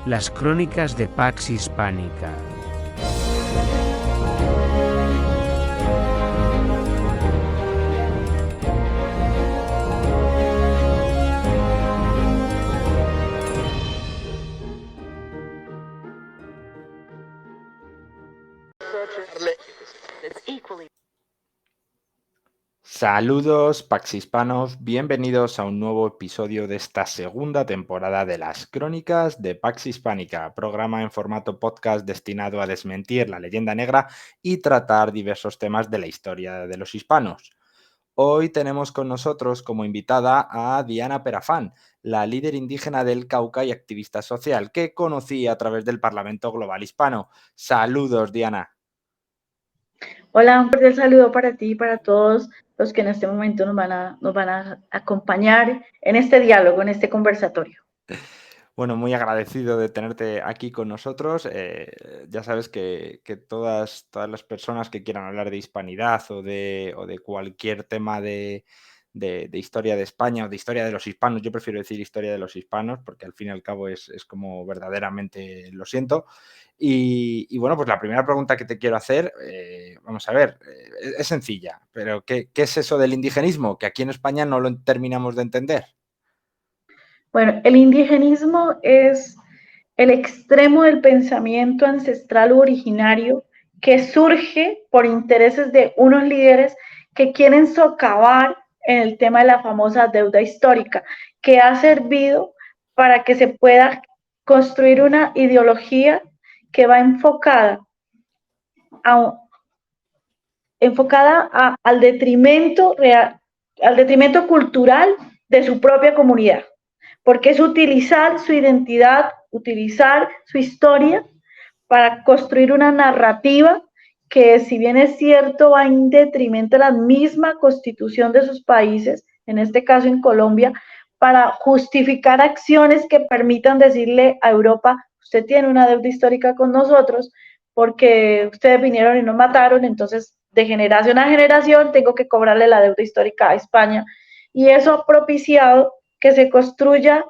Las crónicas de Pax Hispánica. Saludos Pax Hispanos, bienvenidos a un nuevo episodio de esta segunda temporada de las Crónicas de Pax Hispánica, programa en formato podcast destinado a desmentir la leyenda negra y tratar diversos temas de la historia de los hispanos. Hoy tenemos con nosotros como invitada a Diana Perafán, la líder indígena del Cauca y activista social que conocí a través del Parlamento Global Hispano. Saludos, Diana. Hola, un cordial saludo para ti y para todos los que en este momento nos van a acompañar en este diálogo, en este conversatorio. Bueno, muy agradecido de tenerte aquí con nosotros. Ya sabes que todas las personas que quieran hablar de hispanidad o de cualquier tema de historia de España o de historia de los hispanos, yo prefiero decir historia de los hispanos porque al fin y al cabo es como verdaderamente lo siento. Y bueno, pues la primera pregunta que te quiero hacer, vamos a ver, es sencilla, pero ¿qué es eso del indigenismo? Que aquí en España no lo terminamos de entender. Bueno, el indigenismo es el extremo del pensamiento ancestral u originario que surge por intereses de unos líderes que quieren socavar en el tema de la famosa deuda histórica, que ha servido para que se pueda construir una ideología que va enfocada al detrimento cultural de su propia comunidad, porque es utilizar su identidad, utilizar su historia para construir una narrativa que, si bien es cierto, va en detrimento de la misma constitución de sus países, en este caso en Colombia, para justificar acciones que permitan decirle a Europa: usted tiene una deuda histórica con nosotros porque ustedes vinieron y nos mataron, entonces de generación a generación tengo que cobrarle la deuda histórica a España. Y eso ha propiciado que se construya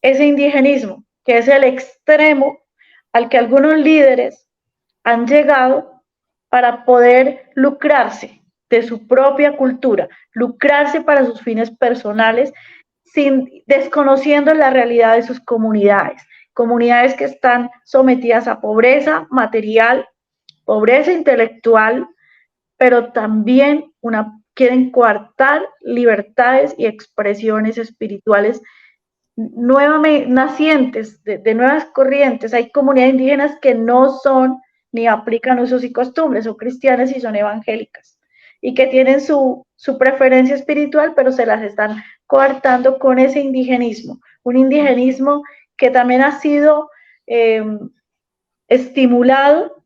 ese indigenismo, que es el extremo al que algunos líderes han llegado para poder lucrarse de su propia cultura, lucrarse para sus fines personales, desconociendo la realidad de sus comunidades que están sometidas a pobreza material, pobreza intelectual, pero también quieren coartar libertades y expresiones espirituales nuevamente nacientes de nuevas corrientes. Hay comunidades indígenas que no son ni aplican usos y costumbres, son cristianas y son evangélicas, y que tienen su preferencia espiritual, pero se las están coartando con ese indigenismo, un indigenismo que también ha sido estimulado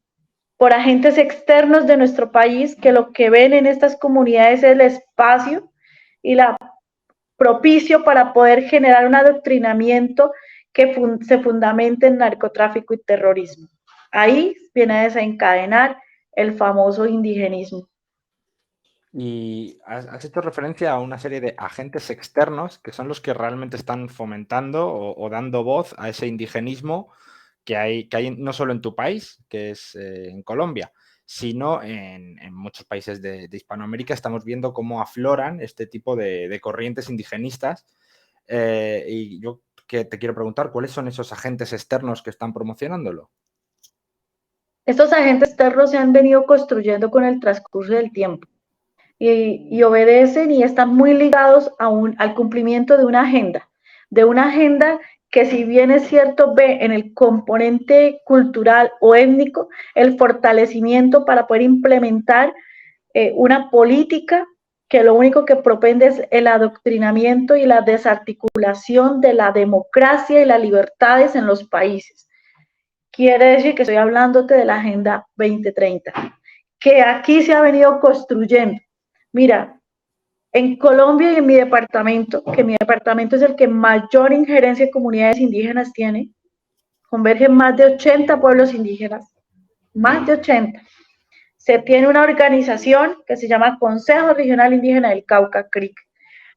por agentes externos de nuestro país, que lo que ven en estas comunidades es el espacio y la propicio para poder generar un adoctrinamiento que se fundamente en narcotráfico y terrorismo. Ahí viene a desencadenar el famoso indigenismo. Y has hecho referencia a una serie de agentes externos que son los que realmente están fomentando o dando voz a ese indigenismo que hay no solo en tu país, que es en Colombia, sino en muchos países de Hispanoamérica. Estamos viendo cómo afloran este tipo de corrientes indigenistas. Y yo te quiero preguntar, ¿cuáles son esos agentes externos que están promocionándolo? Estos agentes externos se han venido construyendo con el transcurso del tiempo y obedecen y están muy ligados al cumplimiento de una agenda que, si bien es cierto, ve en el componente cultural o étnico el fortalecimiento para poder implementar una política que lo único que propende es el adoctrinamiento y la desarticulación de la democracia y las libertades en los países. Quiere decir que estoy hablándote de la Agenda 2030, que aquí se ha venido construyendo. Mira, en Colombia y en mi departamento, que mi departamento es el que mayor injerencia en comunidades indígenas tiene, convergen más de 80 pueblos indígenas, más de 80. Se tiene una organización que se llama Consejo Regional Indígena del Cauca, CRIC,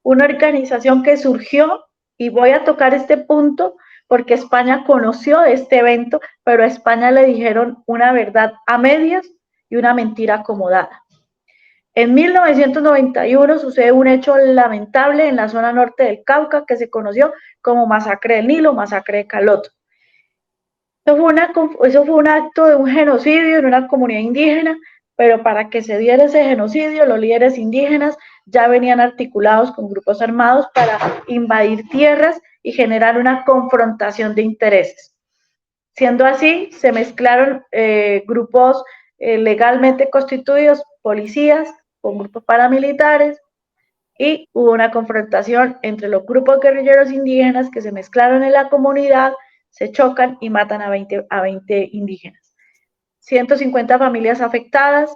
una organización que surgió, y voy a tocar este punto porque España conoció de este evento, pero a España le dijeron una verdad a medias y una mentira acomodada. En 1991 sucede un hecho lamentable en la zona norte del Cauca que se conoció como Masacre del Nilo, Masacre de Caloto. Eso fue un acto de un genocidio en una comunidad indígena, pero para que se diera ese genocidio, los líderes indígenas ya venían articulados con grupos armados para invadir tierras y generar una confrontación de intereses. Siendo así, se mezclaron grupos legalmente constituidos, policías, con grupos paramilitares, y hubo una confrontación entre los grupos guerrilleros indígenas que se mezclaron en la comunidad, se chocan y matan a 20 indígenas. 150 familias afectadas.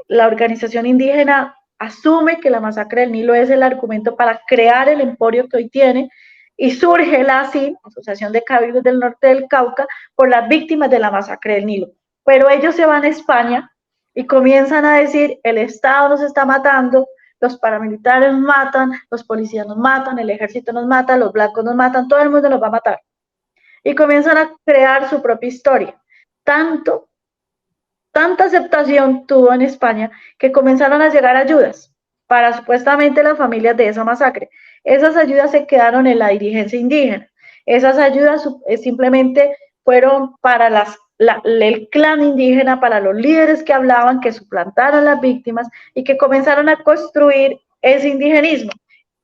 La organización indígena asume que la masacre del Nilo es el argumento para crear el emporio que hoy tiene, y surge la ACIN, Asociación de Cabildos del Norte del Cauca, por las víctimas de la masacre del Nilo. Pero ellos se van a España y comienzan a decir, el Estado nos está matando, los paramilitares nos matan, los policías nos matan, el ejército nos mata, los blancos nos matan, todo el mundo nos va a matar. Y comienzan a crear su propia historia. Tanta aceptación tuvo en España que comenzaron a llegar ayudas para supuestamente las familias de esa masacre. Esas ayudas se quedaron en la dirigencia indígena. Esas ayudas simplemente fueron para el clan indígena, para los líderes que hablaban, que suplantaron las víctimas y que comenzaron a construir ese indigenismo,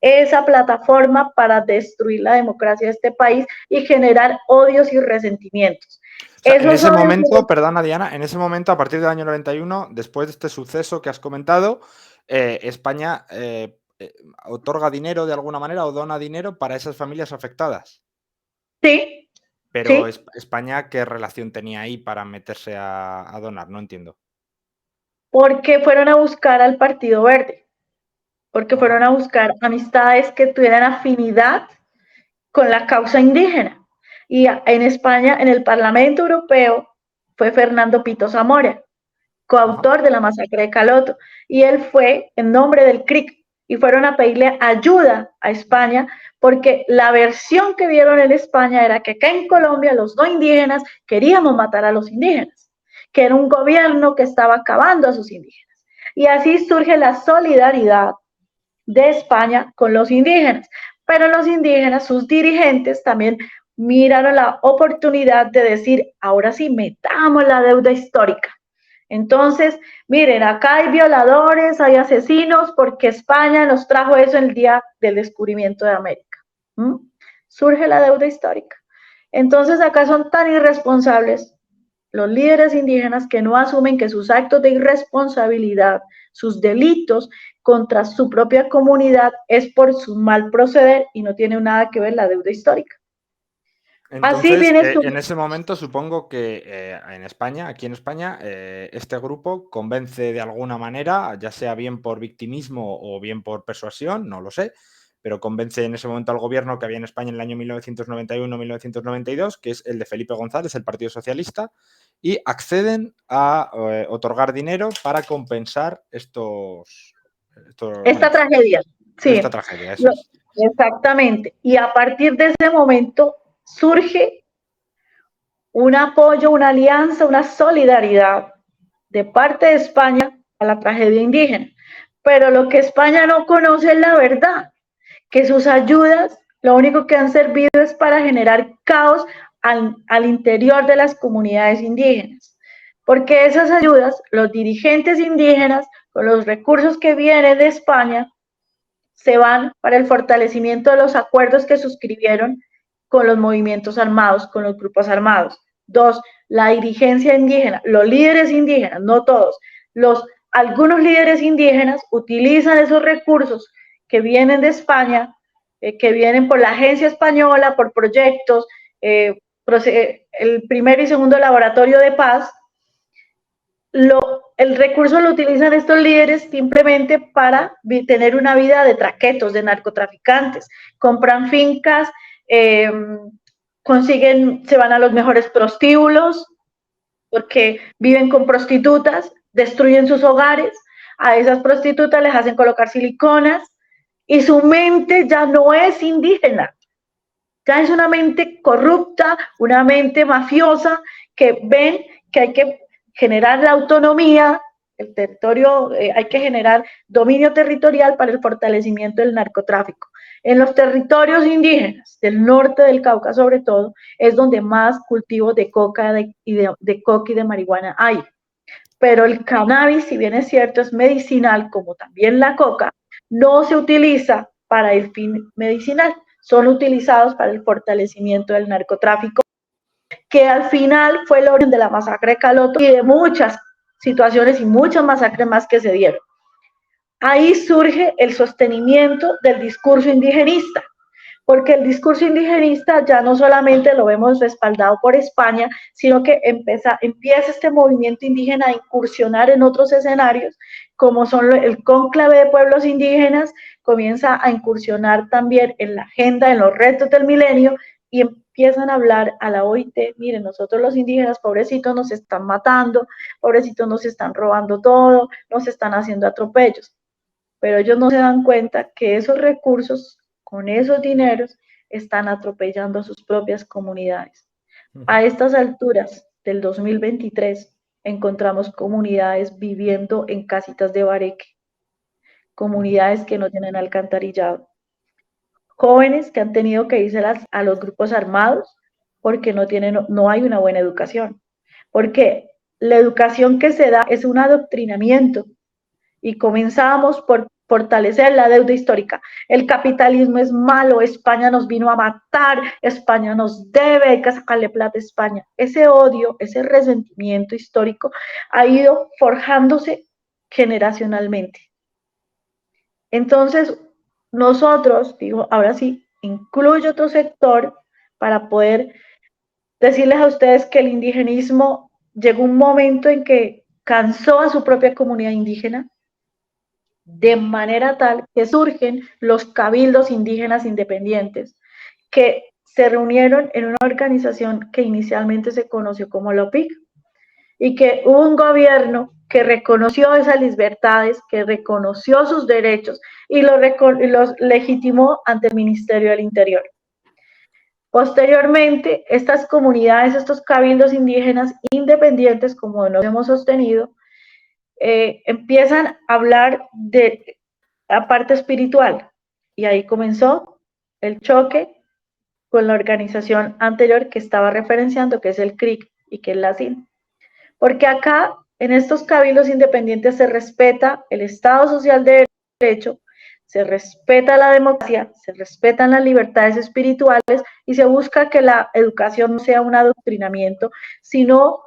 esa plataforma para destruir la democracia de este país y generar odios y resentimientos. O sea, en ese momento, perdona Diana, en ese momento, a partir del año 91, después de este suceso que has comentado, España otorga dinero de alguna manera o dona dinero para esas familias afectadas. Sí. Pero ¿sí? España, ¿qué relación tenía ahí para meterse a donar? No entiendo. Porque fueron a buscar al Partido Verde, porque fueron a buscar amistades que tuvieran afinidad con la causa indígena. Y en España, en el Parlamento Europeo, fue Fernando Pito Zamora, coautor de la masacre de Caloto, y él fue en nombre del CRIC, y fueron a pedirle ayuda a España, porque la versión que vieron en España era que acá en Colombia los no indígenas queríamos matar a los indígenas, que era un gobierno que estaba acabando a sus indígenas. Y así surge la solidaridad de España con los indígenas. Pero los indígenas, sus dirigentes, también miraron la oportunidad de decir, ahora sí, metamos la deuda histórica. Entonces, miren, acá hay violadores, hay asesinos, porque España nos trajo eso el día del descubrimiento de América. Surge la deuda histórica. Entonces, acá son tan irresponsables los líderes indígenas que no asumen que sus actos de irresponsabilidad, sus delitos contra su propia comunidad es por su mal proceder y no tiene nada que ver la deuda histórica. Entonces, así viene en ese momento supongo que aquí en España, este grupo convence de alguna manera, ya sea bien por victimismo o bien por persuasión, no lo sé, pero convence en ese momento al gobierno que había en España en el año 1991-1992, que es el de Felipe González, el Partido Socialista, y acceden a otorgar dinero para compensar esta tragedia. Sí, esta tragedia, eso es. Exactamente. Y a partir de ese momento surge un apoyo, una alianza, una solidaridad de parte de España a la tragedia indígena. Pero lo que España no conoce es la verdad, que sus ayudas lo único que han servido es para generar caos al interior de las comunidades indígenas. Porque esas ayudas, los dirigentes indígenas, con los recursos que vienen de España, se van para el fortalecimiento de los acuerdos que suscribieron con los movimientos armados, con los grupos armados. 2, la dirigencia indígena, los líderes indígenas, no todos, algunos líderes indígenas utilizan esos recursos que vienen de España, que vienen por la agencia española, por proyectos, el primer y segundo laboratorio de paz. El recurso lo utilizan estos líderes simplemente para tener una vida de traquetos, de narcotraficantes. Compran fincas, se van a los mejores prostíbulos, porque viven con prostitutas, destruyen sus hogares, a esas prostitutas les hacen colocar siliconas y su mente ya no es indígena. Ya es una mente corrupta, una mente mafiosa, que ven que hay que generar la autonomía, el territorio, hay que generar dominio territorial para el fortalecimiento del narcotráfico. En los territorios indígenas del norte del Cauca, sobre todo, es donde más cultivos de coca de coca y de marihuana hay. Pero el cannabis, si bien es cierto, es medicinal, como también la coca, no se utiliza para el fin medicinal, son utilizados para el fortalecimiento del narcotráfico, que al final fue el origen de la masacre de Caloto y de muchas situaciones y muchas masacres más que se dieron. Ahí surge el sostenimiento del discurso indigenista, porque el discurso indigenista ya no solamente lo vemos respaldado por España, sino que empieza este movimiento indígena a incursionar en otros escenarios, como son el cónclave de pueblos indígenas, comienza a incursionar también en la agenda, en los retos del milenio, y empiezan a hablar a la OIT, miren, nosotros los indígenas, pobrecitos, nos están matando, pobrecitos, nos están robando todo, nos están haciendo atropellos, pero ellos no se dan cuenta que esos recursos, con esos dineros, están atropellando a sus propias comunidades. A estas alturas del 2023, encontramos comunidades viviendo en casitas de bareque, comunidades que no tienen alcantarillado, jóvenes que han tenido que irse a los grupos armados porque no hay una buena educación, porque la educación que se da es un adoctrinamiento, y comenzábamos por fortalecer la deuda histórica. El capitalismo es malo, España nos vino a matar, España nos debe, hay que sacarle plata a España. Ese odio, ese resentimiento histórico ha ido forjándose generacionalmente. Entonces, nosotros, digo, ahora sí, incluyo otro sector para poder decirles a ustedes que el indigenismo llegó un momento en que cansó a su propia comunidad indígena, de manera tal que surgen los cabildos indígenas independientes, que se reunieron en una organización que inicialmente se conoció como la OPIC, y que hubo un gobierno que reconoció esas libertades, que reconoció sus derechos y los legitimó ante el Ministerio del Interior. Posteriormente, estas comunidades, estos cabildos indígenas independientes, como nos hemos sostenido, empiezan a hablar de la parte espiritual, y ahí comenzó el choque con la organización anterior que estaba referenciando, que es el CRIC y que es la CIN. Porque acá, en estos cabildos independientes, se respeta el Estado Social de Derecho, se respeta la democracia, se respetan las libertades espirituales y se busca que la educación no sea un adoctrinamiento, sino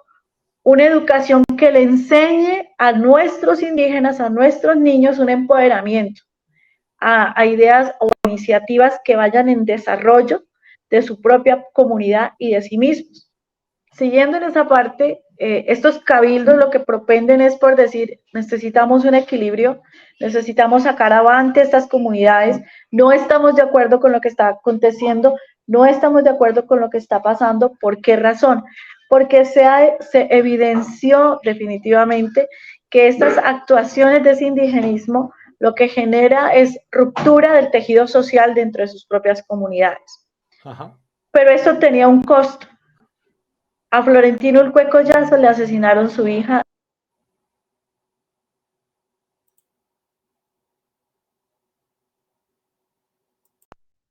una educación que le enseñe a nuestros indígenas, a nuestros niños, un empoderamiento, a ideas o iniciativas que vayan en desarrollo de su propia comunidad y de sí mismos. Siguiendo en esa parte, estos cabildos lo que propenden es por decir, necesitamos un equilibrio, necesitamos sacar avante estas comunidades, no estamos de acuerdo con lo que está aconteciendo, no estamos de acuerdo con lo que está pasando. ¿Por qué razón? Porque se evidenció definitivamente que estas actuaciones de ese indigenismo lo que genera es ruptura del tejido social dentro de sus propias comunidades. Ajá. Pero eso tenía un costo. A Florentino Ulcue Collazo le asesinaron su hija.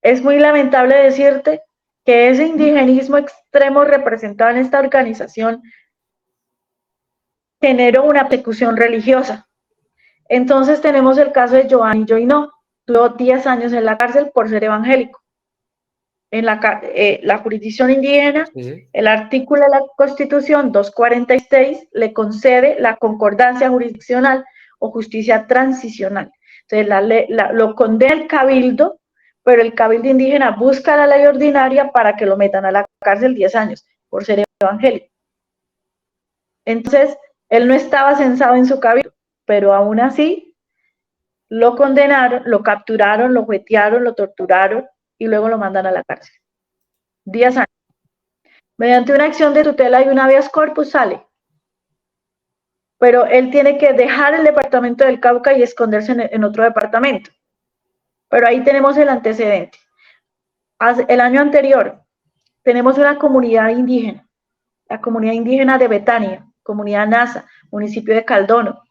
Es muy lamentable decirte que ese indigenismo extremo representado en esta organización generó una persecución religiosa. Entonces tenemos el caso de Giovanni Joinó, duró 10 años en la cárcel por ser evangélico. En la jurisdicción indígena, el artículo de la Constitución 246 le concede la concordancia jurisdiccional o justicia transicional. Entonces lo condena el cabildo, pero el cabildo indígena busca la ley ordinaria para que lo metan a la cárcel 10 años por ser evangélico. Entonces, él no estaba censado en su cabildo, pero aún así lo condenaron, lo capturaron, lo juetearon, lo torturaron y luego lo mandan a la cárcel. 10 años. Mediante una acción de tutela y un habeas corpus sale. Pero él tiene que dejar el departamento del Cauca y esconderse en otro departamento. Pero ahí tenemos el antecedente. El año anterior tenemos una comunidad indígena, la comunidad indígena de Betania, comunidad NASA, municipio de Caldono.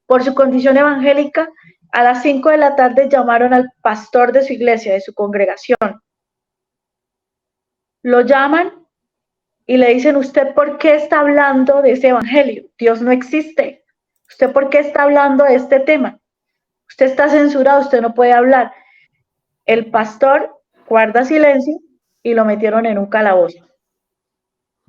Por su condición evangélica, a las 5 de la tarde llamaron al pastor de su iglesia, de su congregación. Lo llaman y le dicen, ¿usted por qué está hablando de ese evangelio? Dios no existe. ¿Usted por qué está hablando de este tema? Usted está censurado, usted no puede hablar. El pastor guarda silencio y lo metieron en un calabozo.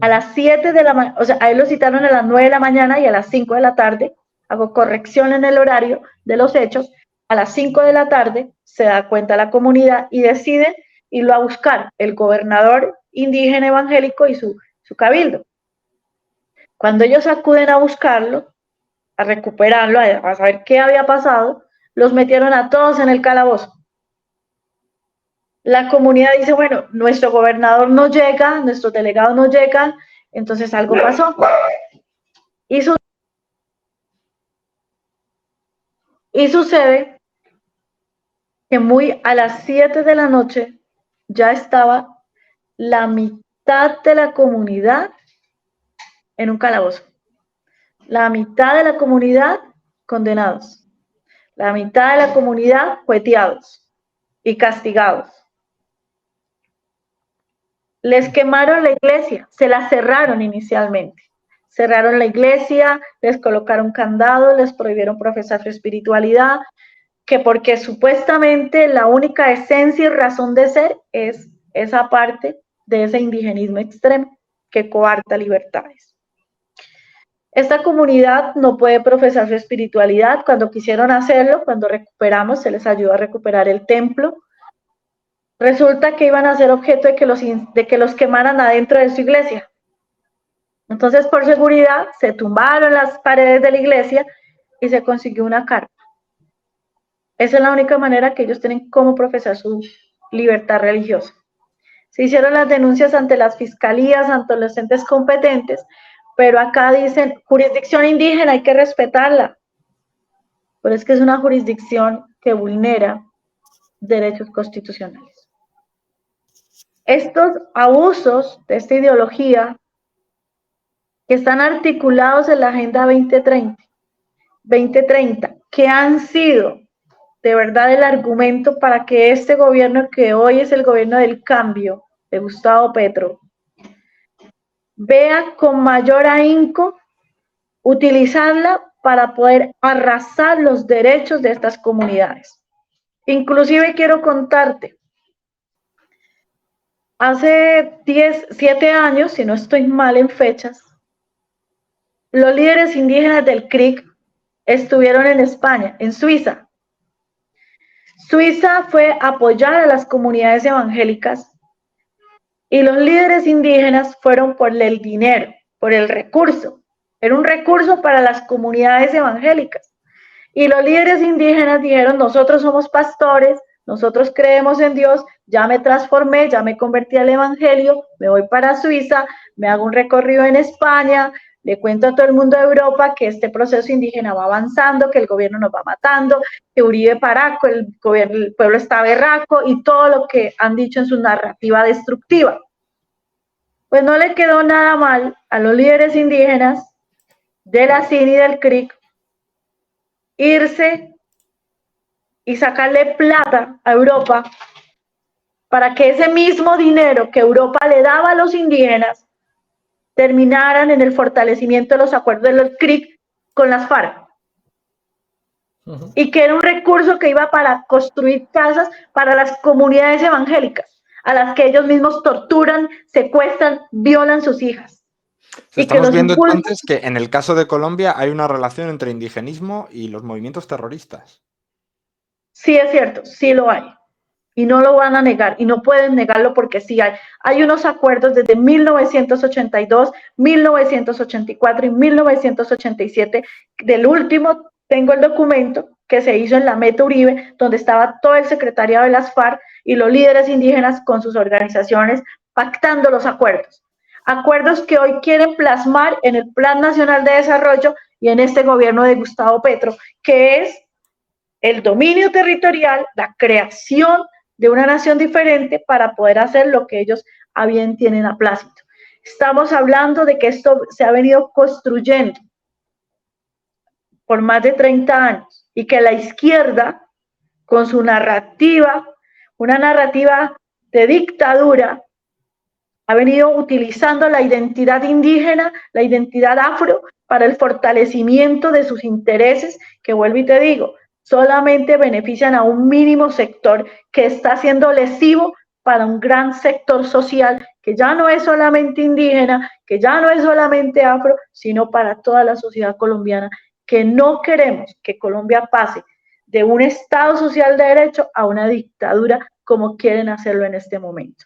A las 7 de la mañana, o sea, a él lo citaron a las 9 de la mañana y a las 5 de la tarde, hago corrección en el horario de los hechos, a las 5 de la tarde se da cuenta la comunidad y deciden irlo a buscar el gobernador indígena evangélico y su cabildo. Cuando ellos acuden a buscarlo, a recuperarlo, a saber qué había pasado, los metieron a todos en el calabozo. La comunidad dice, bueno, nuestro gobernador no llega, nuestros delegados no llegan, entonces algo pasó. Y sucede que muy a las 7 de la noche ya estaba la mitad de la comunidad en un calabozo. La mitad de la comunidad condenados. La mitad de la comunidad jueteados y castigados. Les quemaron la iglesia, se la cerraron inicialmente. Cerraron la iglesia, les colocaron candados, les prohibieron profesar su espiritualidad, que porque supuestamente la única esencia y razón de ser es esa parte de ese indigenismo extremo que coarta libertades. Esta comunidad no puede profesar su espiritualidad. Cuando quisieron hacerlo, cuando recuperamos, se les ayudó a recuperar el templo. Resulta que iban a ser objeto de que los quemaran adentro de su iglesia. Entonces, por seguridad, se tumbaron las paredes de la iglesia y se consiguió una carpa. Esa es la única manera que ellos tienen como profesar su libertad religiosa. Se hicieron las denuncias ante las fiscalías, ante los entes competentes, pero acá dicen, jurisdicción indígena, hay que respetarla. Pero es que es una jurisdicción que vulnera derechos constitucionales. Estos abusos de esta ideología que están articulados en la Agenda 2030, que han sido de verdad el argumento para que este gobierno, que hoy es el gobierno del cambio, de Gustavo Petro, vea con mayor ahínco utilizarla para poder arrasar los derechos de estas comunidades. Inclusive quiero contarte, hace 7 años, si no estoy mal en fechas, los líderes indígenas del CRIC estuvieron en España, en Suiza. Suiza fue a apoyar a las comunidades evangélicas y los líderes indígenas fueron por el dinero, por el recurso. Era un recurso para las comunidades evangélicas. Y los líderes indígenas dijeron, nosotros somos pastores, nosotros creemos en Dios, ya me transformé, ya me convertí al evangelio, me voy para Suiza, me hago un recorrido en España, le cuento a todo el mundo de Europa que este proceso indígena va avanzando, que el gobierno nos va matando, que Uribe Paraco, el pueblo está berraco y todo lo que han dicho en su narrativa destructiva. Pues no le quedó nada mal a los líderes indígenas de la CIN y del CRIC irse y sacarle plata a Europa para que ese mismo dinero que Europa le daba a los indígenas terminaran en el fortalecimiento de los acuerdos de los CRIC con las FARC. Y que era un recurso que iba para construir casas para las comunidades evangélicas, a las que ellos mismos torturan, secuestran, violan sus hijas. Estamos viendo entonces que en el caso de Colombia hay una relación entre indigenismo y los movimientos terroristas. Sí, es cierto, sí lo hay. Y no lo van a negar, y no pueden negarlo porque sí hay. Hay unos acuerdos desde 1982, 1984 y 1987. Del último tengo el documento que se hizo en la Meta Uribe, donde estaba todo el secretariado de las FARC y los líderes indígenas con sus organizaciones pactando los acuerdos. Acuerdos que hoy quieren plasmar en el Plan Nacional de Desarrollo y en este gobierno de Gustavo Petro, que es el dominio territorial, la creación de una nación diferente para poder hacer lo que ellos a bien tienen a plácito. Estamos hablando de que esto se ha venido construyendo por más de 30 años y que la izquierda, con su narrativa, una narrativa de dictadura, ha venido utilizando la identidad indígena, la identidad afro, para el fortalecimiento de sus intereses, que vuelvo y te digo, solamente benefician a un mínimo sector que está siendo lesivo para un gran sector social que ya no es solamente indígena, que ya no es solamente afro, sino para toda la sociedad colombiana, que no queremos que Colombia pase de un Estado social de derecho a una dictadura como quieren hacerlo en este momento.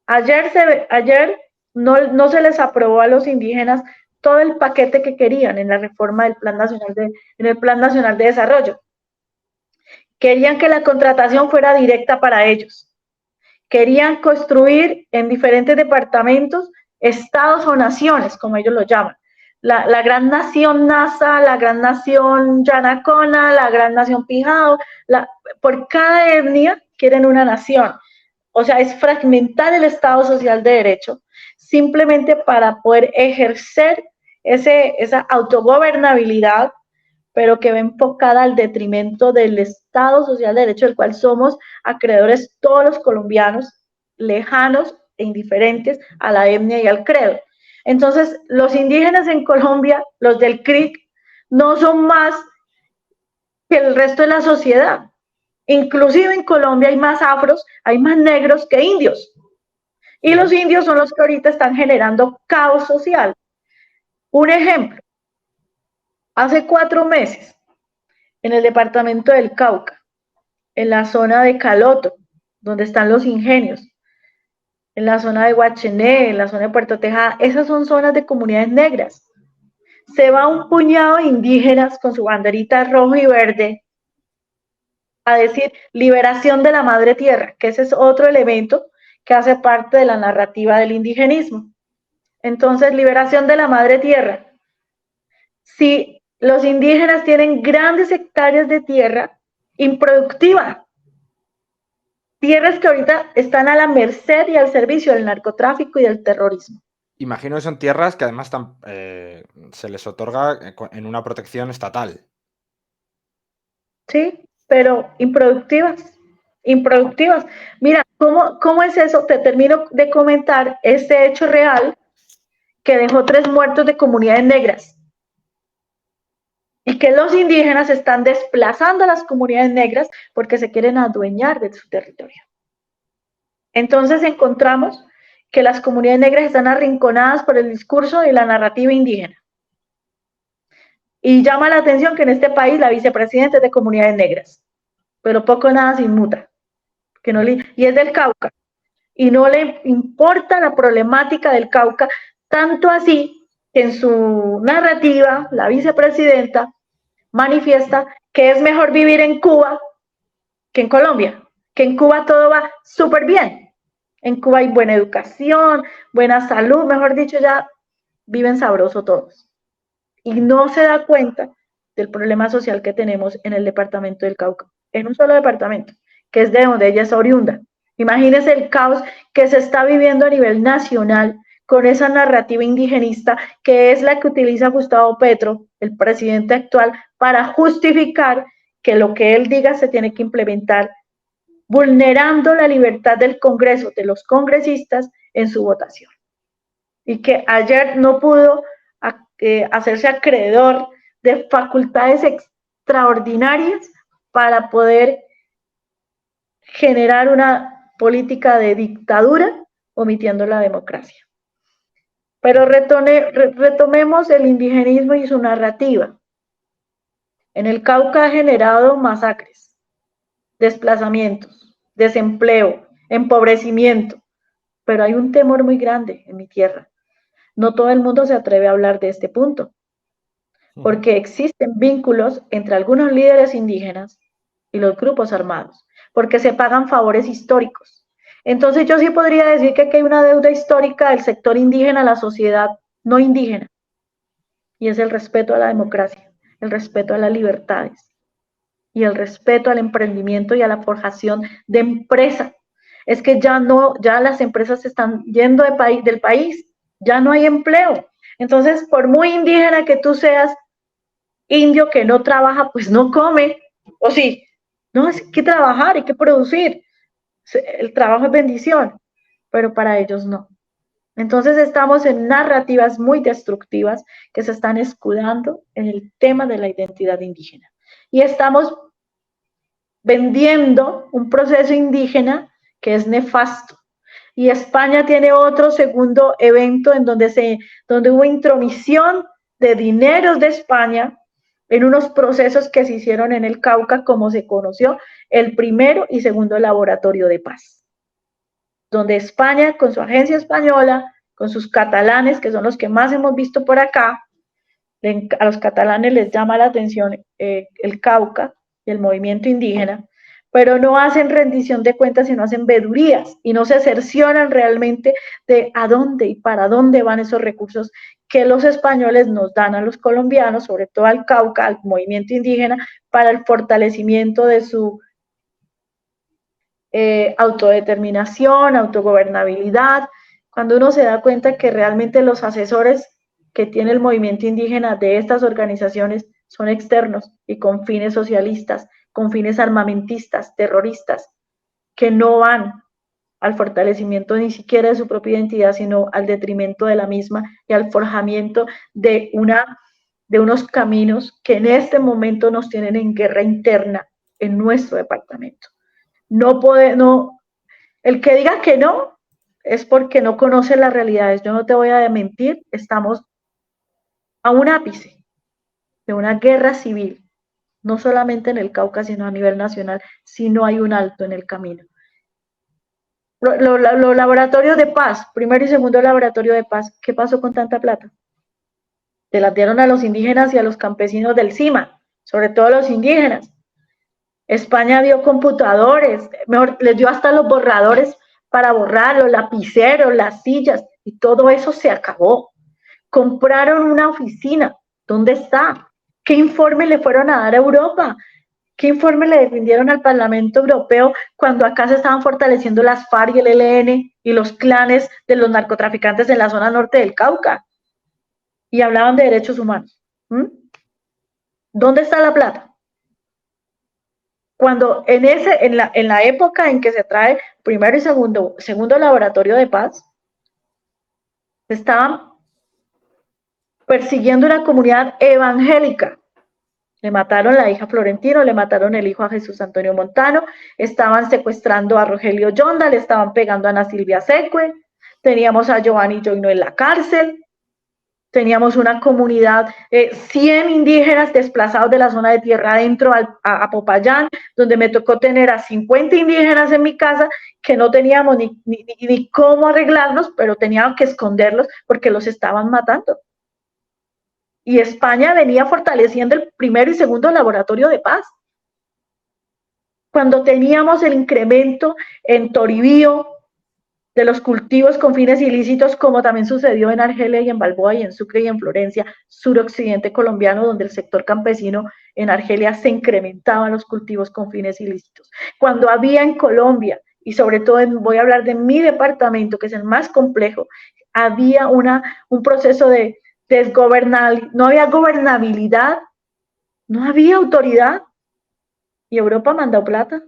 Ayer no se les aprobó a los indígenas todo el paquete que querían en la reforma del en el Plan Nacional de Desarrollo. Querían que la contratación fuera directa para ellos. Querían construir en diferentes departamentos estados o naciones, como ellos lo llaman. La gran nación Nasa, la gran nación Yanacona, la gran nación Pijao, por cada etnia quieren una nación. O sea, es fragmentar el Estado social de derecho simplemente para poder ejercer esa autogobernabilidad, pero que va enfocada al detrimento del Estado social de derecho, del cual somos acreedores todos los colombianos, lejanos e indiferentes a la etnia y al credo. Entonces, los indígenas en Colombia, los del CRIC, no son más que el resto de la sociedad. Inclusive en Colombia hay más afros, hay más negros que indios. Y los indios son los que ahorita están generando caos social. Un ejemplo, hace 4 meses, en el departamento del Cauca, en la zona de Caloto, donde están los ingenios, en la zona de Guachené, en la zona de Puerto Tejada, esas son zonas de comunidades negras. Se va un puñado de indígenas con su banderita rojo y verde a decir liberación de la madre tierra, que ese es otro elemento que hace parte de la narrativa del indigenismo. Entonces, liberación de la madre tierra. Si los indígenas tienen grandes hectáreas de tierra improductiva, tierras que ahorita están a la merced y al servicio del narcotráfico y del terrorismo. Imagino que son tierras que además se les otorga en una protección estatal. Sí, pero improductivas. Improductivas. Mira, ¿cómo es eso? Te termino de comentar este hecho real que dejó 3 muertos de comunidades negras. Y que los indígenas están desplazando a las comunidades negras porque se quieren adueñar de su territorio. Entonces encontramos que las comunidades negras están arrinconadas por el discurso y la narrativa indígena. Y llama la atención que en este país la vicepresidenta es de comunidades negras, pero poco o nada se inmuta. Y es del Cauca. Y no le importa la problemática del Cauca, tanto así que en su narrativa la vicepresidenta manifiesta que es mejor vivir en Cuba que en Colombia, que en Cuba todo va súper bien. En Cuba hay buena educación, buena salud, mejor dicho, ya viven sabroso todos. Y no se da cuenta del problema social que tenemos en el departamento del Cauca, en un solo departamento, que es de donde ella es oriunda. Imagínense el caos que se está viviendo a nivel nacional con esa narrativa indigenista que es la que utiliza Gustavo Petro, el presidente actual, para justificar que lo que él diga se tiene que implementar, vulnerando la libertad del Congreso, de los congresistas en su votación. Y que ayer no pudo hacerse acreedor de facultades extraordinarias para poder generar una política de dictadura, omitiendo la democracia. Pero retomemos el indigenismo y su narrativa. En el Cauca ha generado masacres, desplazamientos, desempleo, empobrecimiento, pero hay un temor muy grande en mi tierra. No todo el mundo se atreve a hablar de este punto, porque existen vínculos entre algunos líderes indígenas y los grupos armados, porque se pagan favores históricos. Entonces yo sí podría decir que aquí hay una deuda histórica del sector indígena a la sociedad no indígena, y es el respeto a la democracia, el respeto a las libertades. y el respeto al emprendimiento y a la forjación de empresa. Es que ya las empresas se están yendo del país, ya no hay empleo. Entonces, por muy indígena que tú seas, indio que no trabaja, pues no come. O sí, no, es que trabajar, hay que producir. El trabajo es bendición, pero para ellos no. Entonces estamos en narrativas muy destructivas que se están escudando en el tema de la identidad indígena. Y estamos vendiendo un proceso indígena que es nefasto. Y España tiene otro segundo evento en donde hubo intromisión de dineros de España en unos procesos que se hicieron en el Cauca, como se conoció el primero y segundo laboratorio de paz, donde España, con su agencia española, con sus catalanes, que son los que más hemos visto por acá, a los catalanes les llama la atención el Cauca y el movimiento indígena, pero no hacen rendición de cuentas, sino hacen vedurías y no se cercioran realmente de a dónde y para dónde van esos recursos que los españoles nos dan a los colombianos, sobre todo al Cauca, al movimiento indígena, para el fortalecimiento de su autodeterminación, autogobernabilidad. Cuando uno se da cuenta que realmente los asesores que tiene el movimiento indígena de estas organizaciones son externos y con fines socialistas, con fines armamentistas, terroristas, que no van al fortalecimiento ni siquiera de su propia identidad, sino al detrimento de la misma y al forjamiento de unos caminos que en este momento nos tienen en guerra interna en nuestro departamento. El que diga que no es porque no conoce las realidades. Yo no te voy a mentir, estamos a un ápice de una guerra civil, no solamente en el Cauca, sino a nivel nacional, si no hay un alto en el camino. Los laboratorios de paz, primero y segundo laboratorio de paz, ¿qué pasó con tanta plata? Se las dieron a los indígenas y a los campesinos del CIMA, sobre todo a los indígenas. España dio computadores, mejor, les dio hasta los borradores para borrar, los lapiceros, las sillas, y todo eso se acabó. Compraron una oficina, ¿dónde está? ¿Qué informe le fueron a dar a Europa? ¿Qué informe le defendieron al Parlamento Europeo cuando acá se estaban fortaleciendo las FARC y el ELN y los clanes de los narcotraficantes en la zona norte del Cauca? Y hablaban de derechos humanos. ¿Dónde está la plata? Cuando en la época en que se trae primero y segundo laboratorio de paz, estaban persiguiendo una comunidad evangélica. Le mataron la hija a Florentino, le mataron el hijo a Jesús Antonio Montano, estaban secuestrando a Rogelio Yonda, le estaban pegando a Ana Silvia Secue, teníamos a Giovanni Joino en la cárcel, teníamos una comunidad, 100 indígenas desplazados de la zona de tierra adentro a Popayán, donde me tocó tener a 50 indígenas en mi casa que no teníamos ni cómo arreglarlos, pero teníamos que esconderlos porque los estaban matando. Y España venía fortaleciendo el primero y segundo laboratorio de paz. Cuando teníamos el incremento en Toribío de los cultivos con fines ilícitos, como también sucedió en Argelia y en Balboa y en Sucre y en Florencia, suroccidente colombiano, donde el sector campesino en Argelia se incrementaban los cultivos con fines ilícitos. Cuando había en Colombia, y sobre todo voy a hablar de mi departamento, que es el más complejo, había un proceso de no había gobernabilidad, no había autoridad, y Europa mandó plata,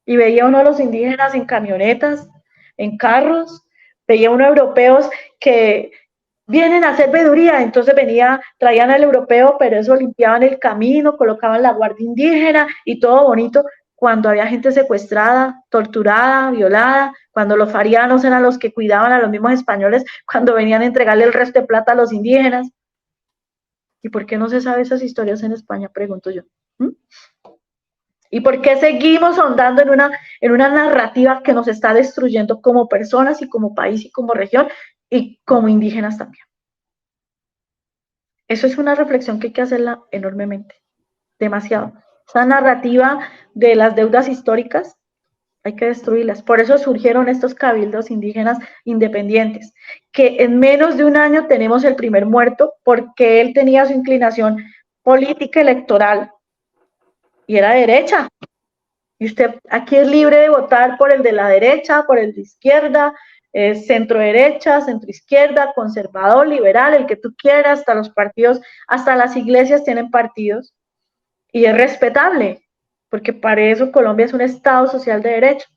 y veía uno a los indígenas en camionetas, en carros, veía uno europeos que vienen a hacer veeduría, entonces traían al europeo, pero eso limpiaban el camino, colocaban la guardia indígena y todo bonito, cuando había gente secuestrada, torturada, violada, cuando los farianos eran los que cuidaban a los mismos españoles, cuando venían a entregarle el resto de plata a los indígenas. ¿Y por qué no se sabe esas historias en España? Pregunto yo. ¿Y por qué seguimos ahondando en una narrativa que nos está destruyendo como personas y como país y como región y como indígenas también? Eso es una reflexión que hay que hacerla enormemente, demasiado. Esa narrativa de las deudas históricas hay que destruirlas. Por eso surgieron estos cabildos indígenas independientes, que en menos de un año tenemos el primer muerto porque él tenía su inclinación política electoral y era derecha. Y usted aquí es libre de votar por el de la derecha, por el de izquierda, centro derecha, centro izquierda, conservador, liberal, el que tú quieras, hasta los partidos, hasta las iglesias tienen partidos. Y es respetable, porque para eso Colombia es un Estado social de derecho.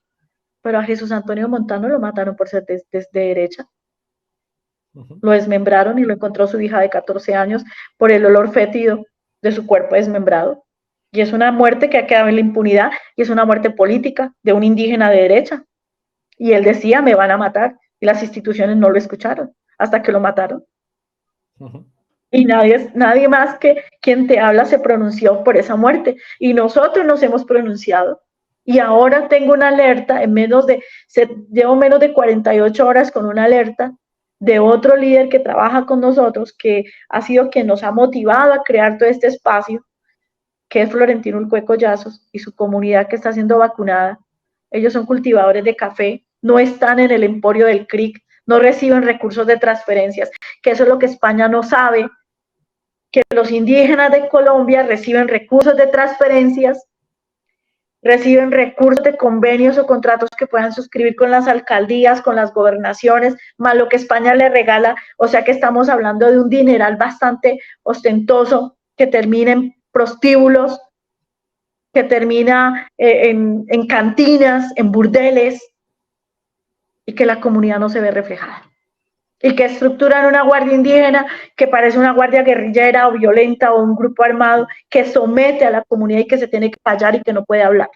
Pero a Jesús Antonio Montano lo mataron por ser de derecha. Lo desmembraron y lo encontró su hija de 14 años por el olor fétido de su cuerpo desmembrado. Y es una muerte que ha quedado en la impunidad y es una muerte política de un indígena de derecha. Y él decía, me van a matar. Y las instituciones no lo escucharon hasta que lo mataron. Y nadie más que quien te habla se pronunció por esa muerte. Y nosotros nos hemos pronunciado. Y ahora tengo una alerta, llevo menos de 48 horas con una alerta de otro líder que trabaja con nosotros, que ha sido quien nos ha motivado a crear todo este espacio, que es Florentino Ulcue Collazos y su comunidad que está siendo vacunada. Ellos son cultivadores de café, no están en el emporio del CRIC, no reciben recursos de transferencias, que eso es lo que España no sabe, que los indígenas de Colombia reciben recursos de transferencias, reciben recursos de convenios o contratos que puedan suscribir con las alcaldías, con las gobernaciones, más lo que España le regala, o sea que estamos hablando de un dineral bastante ostentoso que termina en prostíbulos, que termina en cantinas, en burdeles, y que la comunidad no se ve reflejada. Y que estructuran una guardia indígena que parece una guardia guerrillera o violenta o un grupo armado que somete a la comunidad y que se tiene que callar y que no puede hablar.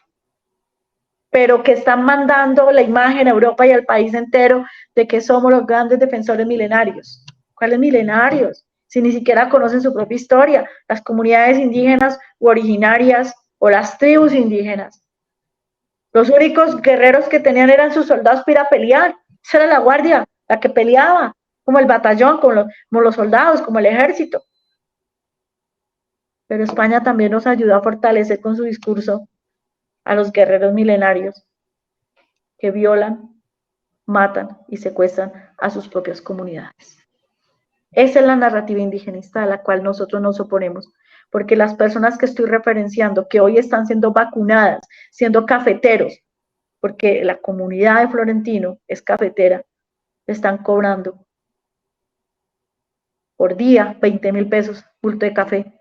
Pero que están mandando la imagen a Europa y al país entero de que somos los grandes defensores milenarios. ¿Cuáles milenarios? Si ni siquiera conocen su propia historia, las comunidades indígenas u originarias o las tribus indígenas. Los únicos guerreros que tenían eran sus soldados para ir a pelear. Esa era la guardia, la que peleaba, como el batallón, como los soldados, como el ejército. Pero España también nos ayudó a fortalecer con su discurso a los guerreros milenarios que violan, matan y secuestran a sus propias comunidades. Esa es la narrativa indigenista a la cual nosotros nos oponemos, porque las personas que estoy referenciando, que hoy están siendo vacunadas, siendo cafeteros, porque la comunidad de Florentino es cafetera, están cobrando por día 20.000 pesos bulto de café.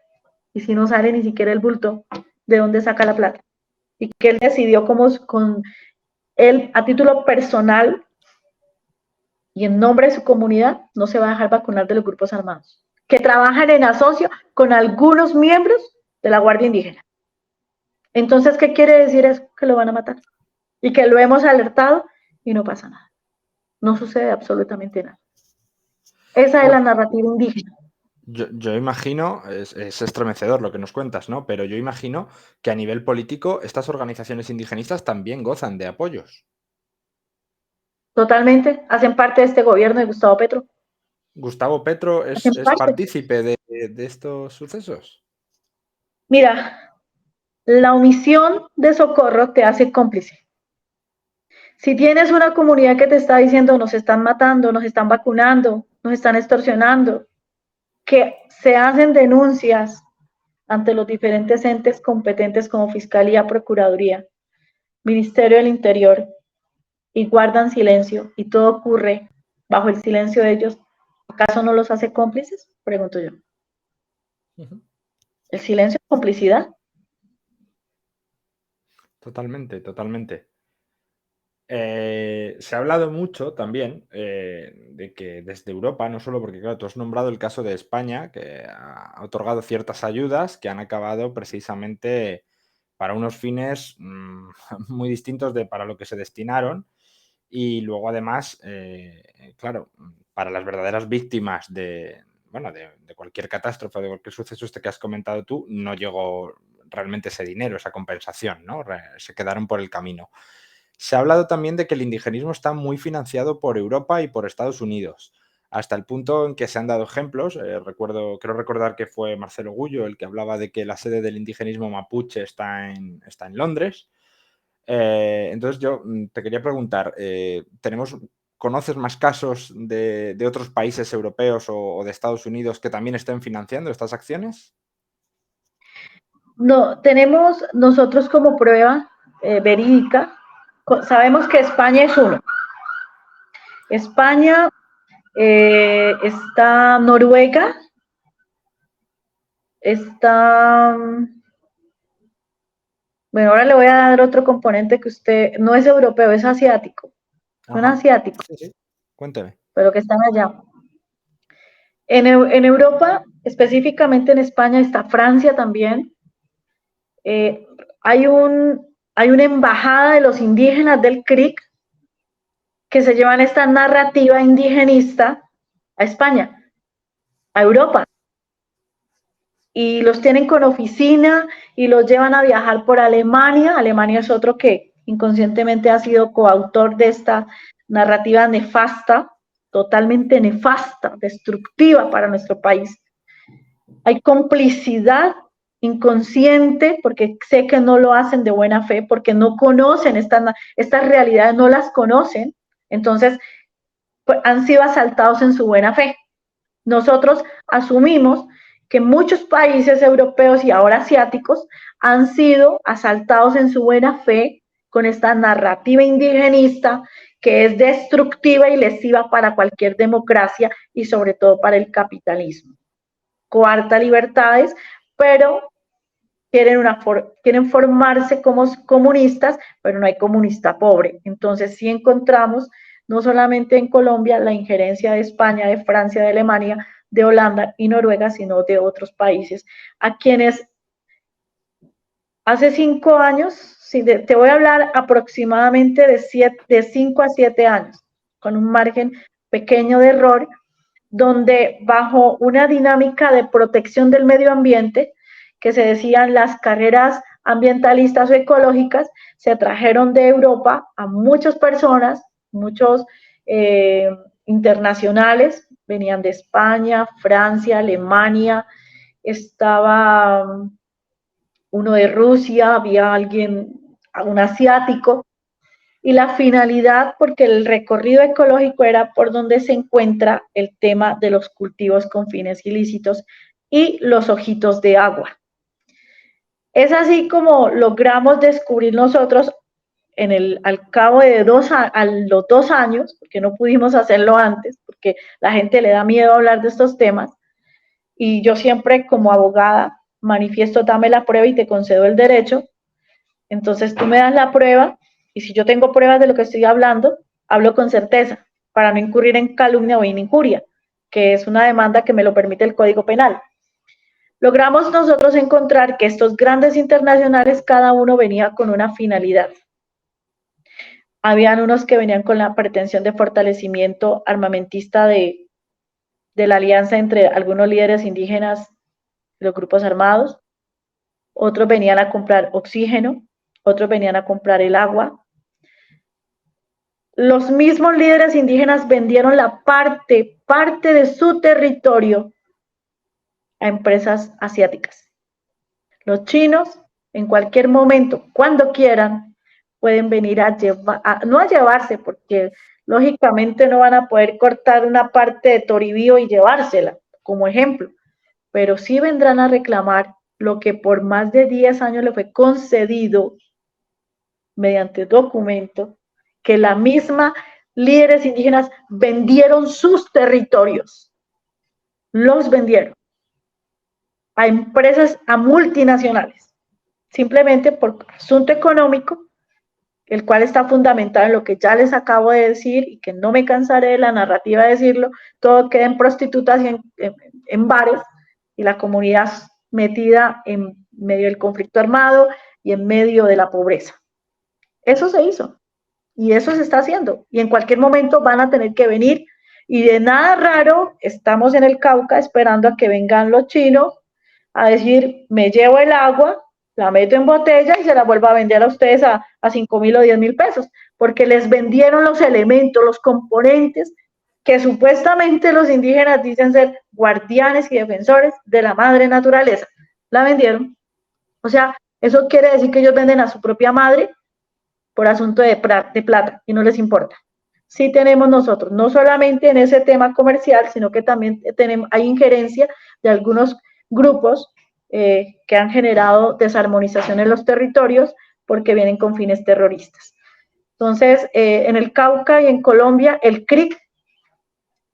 Y si no sale ni siquiera el bulto, ¿de dónde saca la plata? Y que él decidió como con él a título personal y en nombre de su comunidad no se va a dejar vacunar de los grupos armados, que trabajan en asocio con algunos miembros de la Guardia Indígena. Entonces, ¿qué quiere decir eso? Que lo van a matar. Y que lo hemos alertado y no pasa nada. No sucede absolutamente nada. Esa es la narrativa indígena. Yo imagino, es estremecedor lo que nos cuentas, ¿no? Pero yo imagino que a nivel político estas organizaciones indigenistas también gozan de apoyos. Totalmente, hacen parte de este gobierno de Gustavo Petro. ¿Gustavo Petro es partícipe de estos sucesos? Mira, la omisión de socorro te hace cómplice. Si tienes una comunidad que te está diciendo nos están matando, nos están vacunando, nos están extorsionando, que se hacen denuncias ante los diferentes entes competentes como Fiscalía, Procuraduría, Ministerio del Interior, y guardan silencio y todo ocurre bajo el silencio de ellos, ¿acaso no los hace cómplices? Pregunto yo. ¿El silencio es complicidad? Totalmente, totalmente. Se ha hablado mucho también de que desde Europa, no solo porque, claro, tú has nombrado el caso de España, que ha otorgado ciertas ayudas que han acabado precisamente para unos fines muy distintos de para lo que se destinaron. Y luego, además, claro, para las verdaderas víctimas de cualquier catástrofe, de cualquier suceso este que has comentado tú, no llegó realmente ese dinero, esa compensación, ¿no? Se quedaron por el camino. Se ha hablado también de que el indigenismo está muy financiado por Europa y por Estados Unidos, hasta el punto en que se han dado ejemplos. Creo recordar que fue Marcelo Gullo el que hablaba de que la sede del indigenismo mapuche está en Londres. Entonces yo te quería preguntar, ¿conoces más casos de otros países europeos o de Estados Unidos que también estén financiando estas acciones? No, tenemos nosotros como prueba verídica, sabemos que España es uno. España, está Noruega, está, bueno, ahora le voy a dar otro componente que usted, no es europeo, es asiático, son Ajá. asiáticos, Sí. Cuénteme. pero que están allá. En Europa, específicamente en España, está Francia también. Hay una embajada de los indígenas del CRIC que se llevan esta narrativa indigenista a España, a Europa, y los tienen con oficina y los llevan a viajar por Alemania. Alemania es otro que inconscientemente ha sido coautor de esta narrativa nefasta, totalmente nefasta, destructiva para nuestro país. Hay complicidad inconsciente, porque sé que no lo hacen de buena fe, porque no conocen estas realidades, no las conocen, entonces pues, han sido asaltados en su buena fe. Nosotros asumimos que muchos países europeos y ahora asiáticos han sido asaltados en su buena fe con esta narrativa indigenista que es destructiva y lesiva para cualquier democracia y sobre todo para el capitalismo. Coarta libertades, pero quieren formarse como comunistas, pero no hay comunista pobre. Entonces sí encontramos, no solamente en Colombia, la injerencia de España, de Francia, de Alemania, de Holanda y Noruega, sino de otros países, a quienes hace 5 años, te voy a hablar aproximadamente de 5 a 7 años, con un margen pequeño de error, donde bajo una dinámica de protección del medio ambiente, que se decían las carreras ambientalistas o ecológicas, se trajeron de Europa a muchas personas, muchos internacionales, venían de España, Francia, Alemania, estaba uno de Rusia, había alguien, un asiático, y la finalidad, porque el recorrido ecológico era por donde se encuentra el tema de los cultivos con fines ilícitos y los ojitos de agua. Es así como logramos descubrir nosotros al cabo de los 2 años, porque no pudimos hacerlo antes, porque la gente le da miedo hablar de estos temas, y yo siempre como abogada manifiesto, dame la prueba y te concedo el derecho. Entonces tú me das la prueba, y si yo tengo pruebas de lo que estoy hablando, hablo con certeza, para no incurrir en calumnia o en injuria, que es una demanda que me lo permite el Código Penal. Logramos nosotros encontrar que estos grandes internacionales, cada uno venía con una finalidad. Habían unos que venían con la pretensión de fortalecimiento armamentista de la alianza entre algunos líderes indígenas y los grupos armados. Otros venían a comprar oxígeno, otros venían a comprar el agua. Los mismos líderes indígenas vendieron la parte de su territorio a empresas asiáticas. Los chinos, en cualquier momento, cuando quieran, pueden venir no a llevarse, porque lógicamente no van a poder cortar una parte de Toribío y llevársela, como ejemplo, pero sí vendrán a reclamar lo que por más de 10 años le fue concedido mediante documento, que la misma líderes indígenas vendieron sus territorios, los vendieron a empresas, a multinacionales, simplemente por asunto económico, el cual está fundamentado en lo que ya les acabo de decir y que no me cansaré de la narrativa de decirlo, todo queda en prostitutas y en bares, y la comunidad metida en medio del conflicto armado y en medio de la pobreza. Eso se hizo y eso se está haciendo, y en cualquier momento van a tener que venir, y de nada raro estamos en el Cauca esperando a que vengan los chinos a decir, me llevo el agua, la meto en botella y se la vuelvo a vender a ustedes a 5,000 o 10,000 pesos, porque les vendieron los elementos, los componentes que supuestamente los indígenas dicen ser guardianes y defensores de la madre naturaleza. La vendieron. O sea, eso quiere decir que ellos venden a su propia madre por asunto de plata y no les importa. Sí tenemos nosotros, no solamente en ese tema comercial, sino que también hay injerencia de algunos grupos que han generado desarmonización en los territorios porque vienen con fines terroristas. Entonces, en el Cauca y en Colombia, el CRIC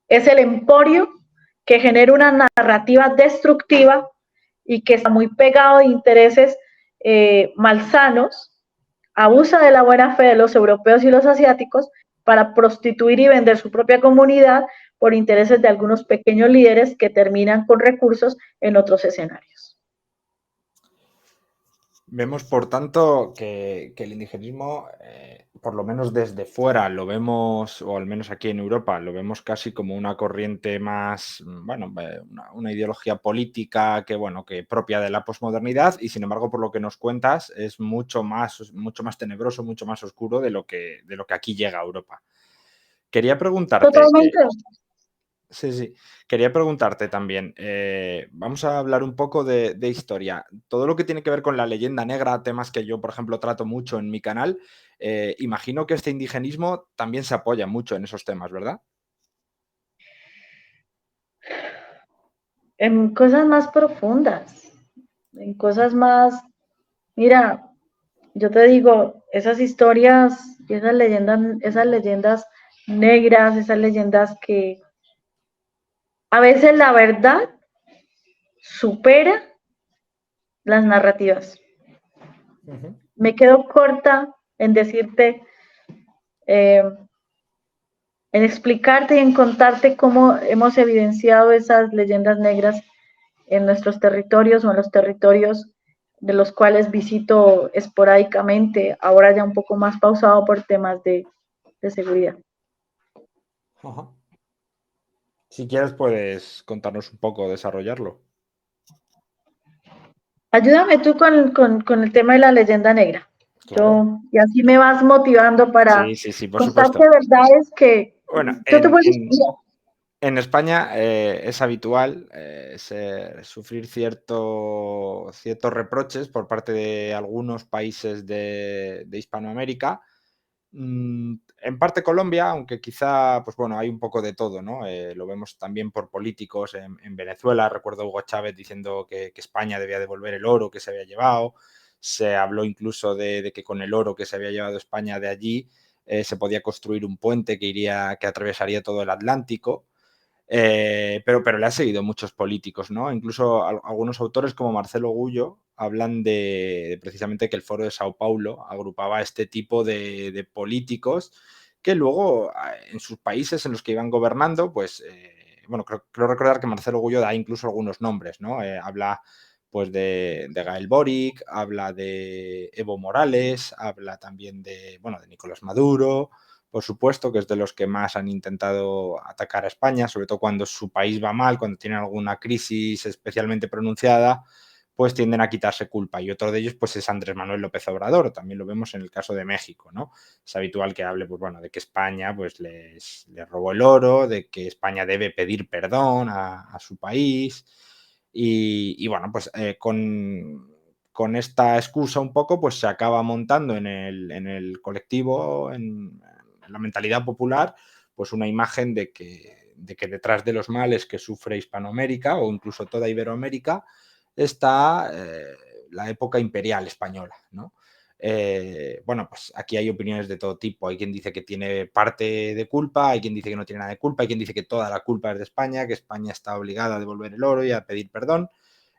es el emporio que genera una narrativa destructiva y que está muy pegado de intereses malsanos, abusa de la buena fe de los europeos y los asiáticos para prostituir y vender su propia comunidad por intereses de algunos pequeños líderes que terminan con recursos en otros escenarios. Vemos, por tanto, que el indigenismo, por lo menos desde fuera, lo vemos, o al menos aquí en Europa, lo vemos casi como una corriente más, bueno, una ideología política que, bueno, que propia de la posmodernidad, y sin embargo, por lo que nos cuentas, es mucho más tenebroso, mucho más oscuro de lo que aquí llega a Europa. Quería preguntarte. Totalmente. Sí. Quería preguntarte también, vamos a hablar un poco de historia. Todo lo que tiene que ver con la leyenda negra, temas que yo, por ejemplo, trato mucho en mi canal, imagino que este indigenismo también se apoya mucho en esos temas, ¿verdad? En cosas más profundas, en cosas más, mira, yo te digo, esas historias y esas leyendas negras, esas leyendas que a veces la verdad supera las narrativas. Me quedo corta en decirte, en explicarte y en contarte cómo hemos evidenciado esas leyendas negras en nuestros territorios o en los territorios de los cuales visito esporádicamente, ahora ya un poco más pausado por temas de seguridad. Ajá. Si quieres, puedes contarnos un poco, desarrollarlo. Ayúdame tú con el tema de la leyenda negra. Claro. Y así me vas motivando para Sí, por supuesto. contarte verdades que Bueno, yo te puedo en España es habitual sufrir ciertos reproches por parte de algunos países de Hispanoamérica. En parte Colombia, aunque quizá, pues bueno, hay un poco de todo, ¿no? Lo vemos también por políticos en Venezuela. Recuerdo a Hugo Chávez diciendo que España debía devolver el oro que se había llevado. Se habló incluso de que con el oro que se había llevado España de allí se podía construir un puente que atravesaría todo el Atlántico. Pero le han seguido muchos políticos, ¿no? Incluso algunos autores como Marcelo Gullo hablan de precisamente que el Foro de Sao Paulo agrupaba este tipo de políticos que luego en sus países en los que iban gobernando, pues, bueno, creo recordar que Marcelo Gullo da incluso algunos nombres, ¿no? Habla pues de Gael Boric, habla de Evo Morales, habla también de Nicolás Maduro, por supuesto, que es de los que más han intentado atacar a España, sobre todo cuando su país va mal, cuando tienen alguna crisis especialmente pronunciada, pues tienden a quitarse culpa. Y otro de ellos pues es Andrés Manuel López Obrador, también lo vemos en el caso de México, ¿no? Es habitual que hable, pues bueno, de que España pues les robó el oro, de que España debe pedir perdón a su país y bueno, pues con esta excusa un poco, pues se acaba montando en el colectivo, en la mentalidad popular, pues una imagen de que detrás de los males que sufre Hispanoamérica o incluso toda Iberoamérica está la época imperial española, ¿no? Bueno, pues aquí hay opiniones de todo tipo. Hay quien dice que tiene parte de culpa, hay quien dice que no tiene nada de culpa, hay quien dice que toda la culpa es de España, que España está obligada a devolver el oro y a pedir perdón.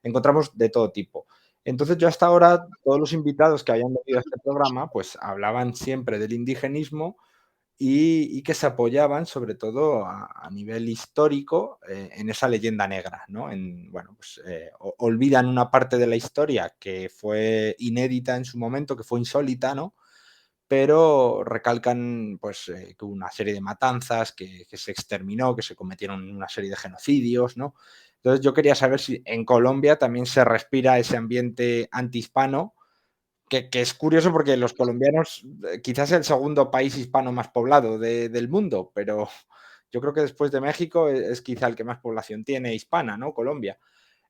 Encontramos de todo tipo. Entonces yo hasta ahora, todos los invitados que habían venido a este programa, pues hablaban siempre del indigenismo y que se apoyaban sobre todo a nivel histórico en esa leyenda negra, ¿no? Pues, olvidan una parte de la historia que fue inédita en su momento, que fue insólita, ¿no? Pero recalcan pues, que hubo una serie de matanzas, que se exterminó, que se cometieron una serie de genocidios, ¿no? Entonces yo quería saber si en Colombia también se respira ese ambiente antihispano, que es curioso porque los colombianos quizás es el segundo país hispano más poblado del mundo, pero yo creo que después de México es quizá el que más población tiene hispana, ¿no? Colombia.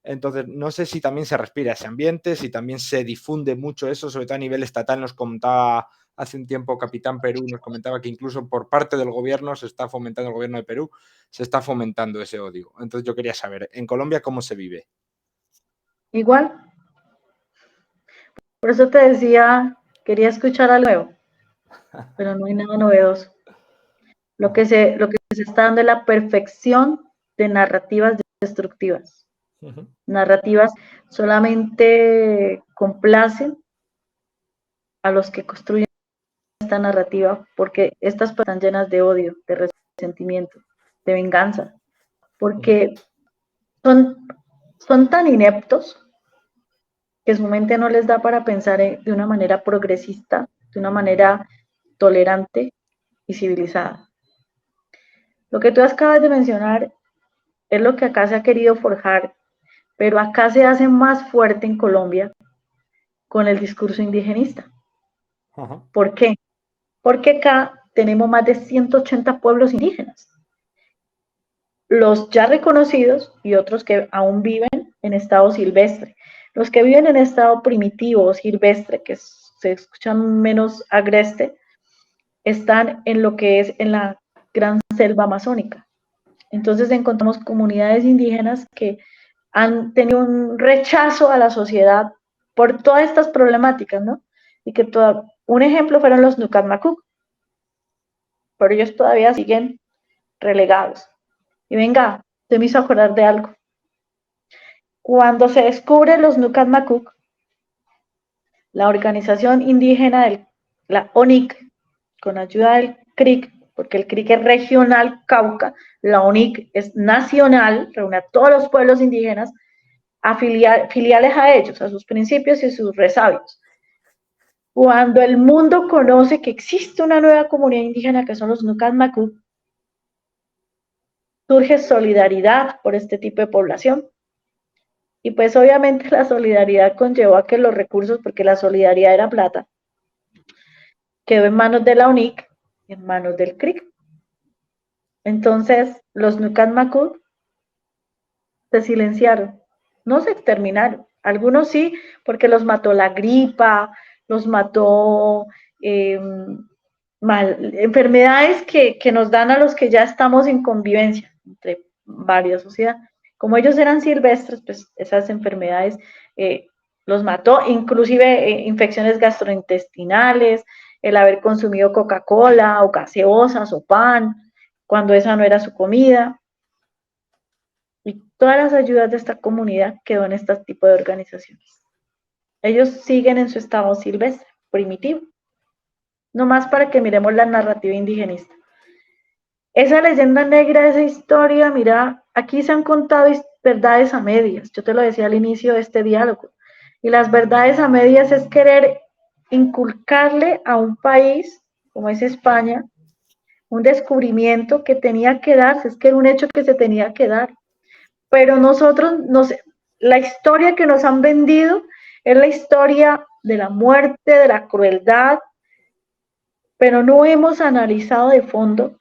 Entonces, no sé si también se respira ese ambiente, si también se difunde mucho eso, sobre todo a nivel estatal. Nos contaba hace un tiempo Capitán Perú, nos comentaba que incluso por parte del gobierno se está fomentando, el gobierno de Perú, se está fomentando ese odio. Entonces yo quería saber, ¿en Colombia cómo se vive? igual. Por eso te decía, quería escuchar algo nuevo, pero no hay nada novedoso. Lo que se está dando es la perfección de narrativas destructivas. Narrativas solamente complacen a los que construyen esta narrativa, porque estas están llenas de odio, de resentimiento, de venganza, porque son tan ineptos que su mente no les da para pensar de una manera progresista, de una manera tolerante y civilizada. Lo que tú acabas de mencionar es lo que acá se ha querido forjar, pero acá se hace más fuerte en Colombia con el discurso indigenista. ¿Por qué? Porque acá tenemos más de 180 pueblos indígenas, los ya reconocidos y otros que aún viven en estado silvestre. Los que viven en estado primitivo o silvestre, que se escuchan menos agreste, están en lo que es en la gran selva amazónica. Entonces encontramos comunidades indígenas que han tenido un rechazo a la sociedad por todas estas problemáticas, ¿no? Y que un ejemplo fueron los Nucatmacuc, pero ellos todavía siguen relegados. Y venga, se me hizo acordar de algo. Cuando se descubren los Nucatmacuc, la organización indígena, la ONIC, con ayuda del CRIC, porque el CRIC es regional Cauca, la ONIC es nacional, reúne a todos los pueblos indígenas, filiales a ellos, a sus principios y sus resabios. Cuando el mundo conoce que existe una nueva comunidad indígena que son los Nucatmacuc, surge solidaridad por este tipo de población. Y pues obviamente la solidaridad conllevó a que los recursos, porque la solidaridad era plata, quedó en manos de la UNIC y en manos del CRIC. Entonces los Nucatmacuc se silenciaron, no se exterminaron. Algunos sí, porque los mató la gripa, los mató enfermedades que nos dan a los que ya estamos en convivencia entre varias sociedades. Como ellos eran silvestres, pues esas enfermedades los mató, inclusive infecciones gastrointestinales, el haber consumido Coca-Cola o gaseosas o pan, cuando esa no era su comida. Y todas las ayudas de esta comunidad quedó en este tipo de organizaciones. Ellos siguen en su estado silvestre, primitivo. No más para que miremos la narrativa indigenista. Esa leyenda negra, esa historia, mira, aquí se han contado verdades a medias. Yo te lo decía al inicio de este diálogo. Y las verdades a medias es querer inculcarle a un país, como es España, un descubrimiento que tenía que darse, es que era un hecho que se tenía que dar. Pero nosotros, la historia que nos han vendido es la historia de la muerte, de la crueldad, pero no hemos analizado de fondo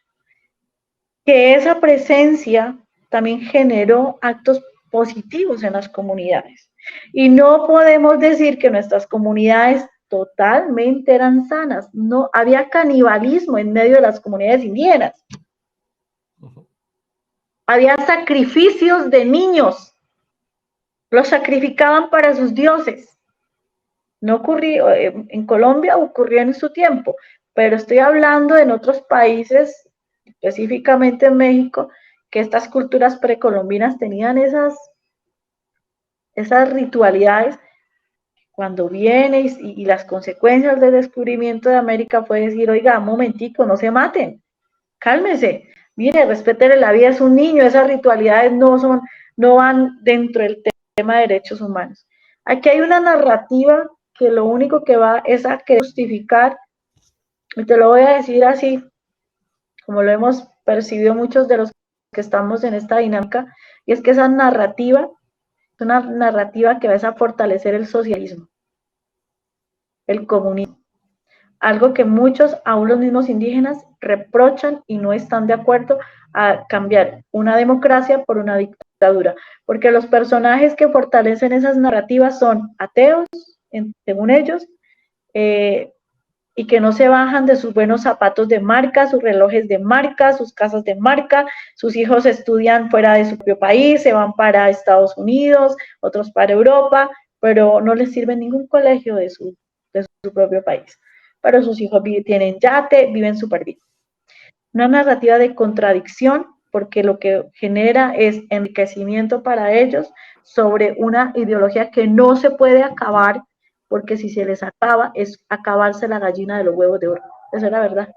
que esa presencia también generó actos positivos en las comunidades. Y no podemos decir que nuestras comunidades totalmente eran sanas. No había canibalismo en medio de las comunidades indígenas. Había sacrificios de niños. Los sacrificaban para sus dioses. No ocurrió, en Colombia ocurrió en su tiempo, pero estoy hablando en otros países, específicamente en México, que estas culturas precolombinas tenían esas ritualidades. Cuando viene y las consecuencias del descubrimiento de América fue decir, oiga, un momentico, no se maten, cálmese, mire, respeten la vida, es un niño, esas ritualidades no van dentro del tema de derechos humanos. Aquí hay una narrativa que lo único que va es a que justificar, y te lo voy a decir así, como lo hemos percibido muchos de los que estamos en esta dinámica, y es que esa narrativa es una narrativa que va a fortalecer el socialismo, el comunismo, algo que muchos, aún los mismos indígenas, reprochan y no están de acuerdo a cambiar una democracia por una dictadura, porque los personajes que fortalecen esas narrativas son ateos, según ellos, y que no se bajan de sus buenos zapatos de marca, sus relojes de marca, sus casas de marca, sus hijos estudian fuera de su propio país, se van para Estados Unidos, otros para Europa, pero no les sirve ningún colegio de su propio país. Pero sus hijos tienen yate, viven súper bien. Una narrativa de contradicción, porque lo que genera es enriquecimiento para ellos sobre una ideología que no se puede acabar, porque si se les acaba, es acabarse la gallina de los huevos de oro. Esa es la verdad.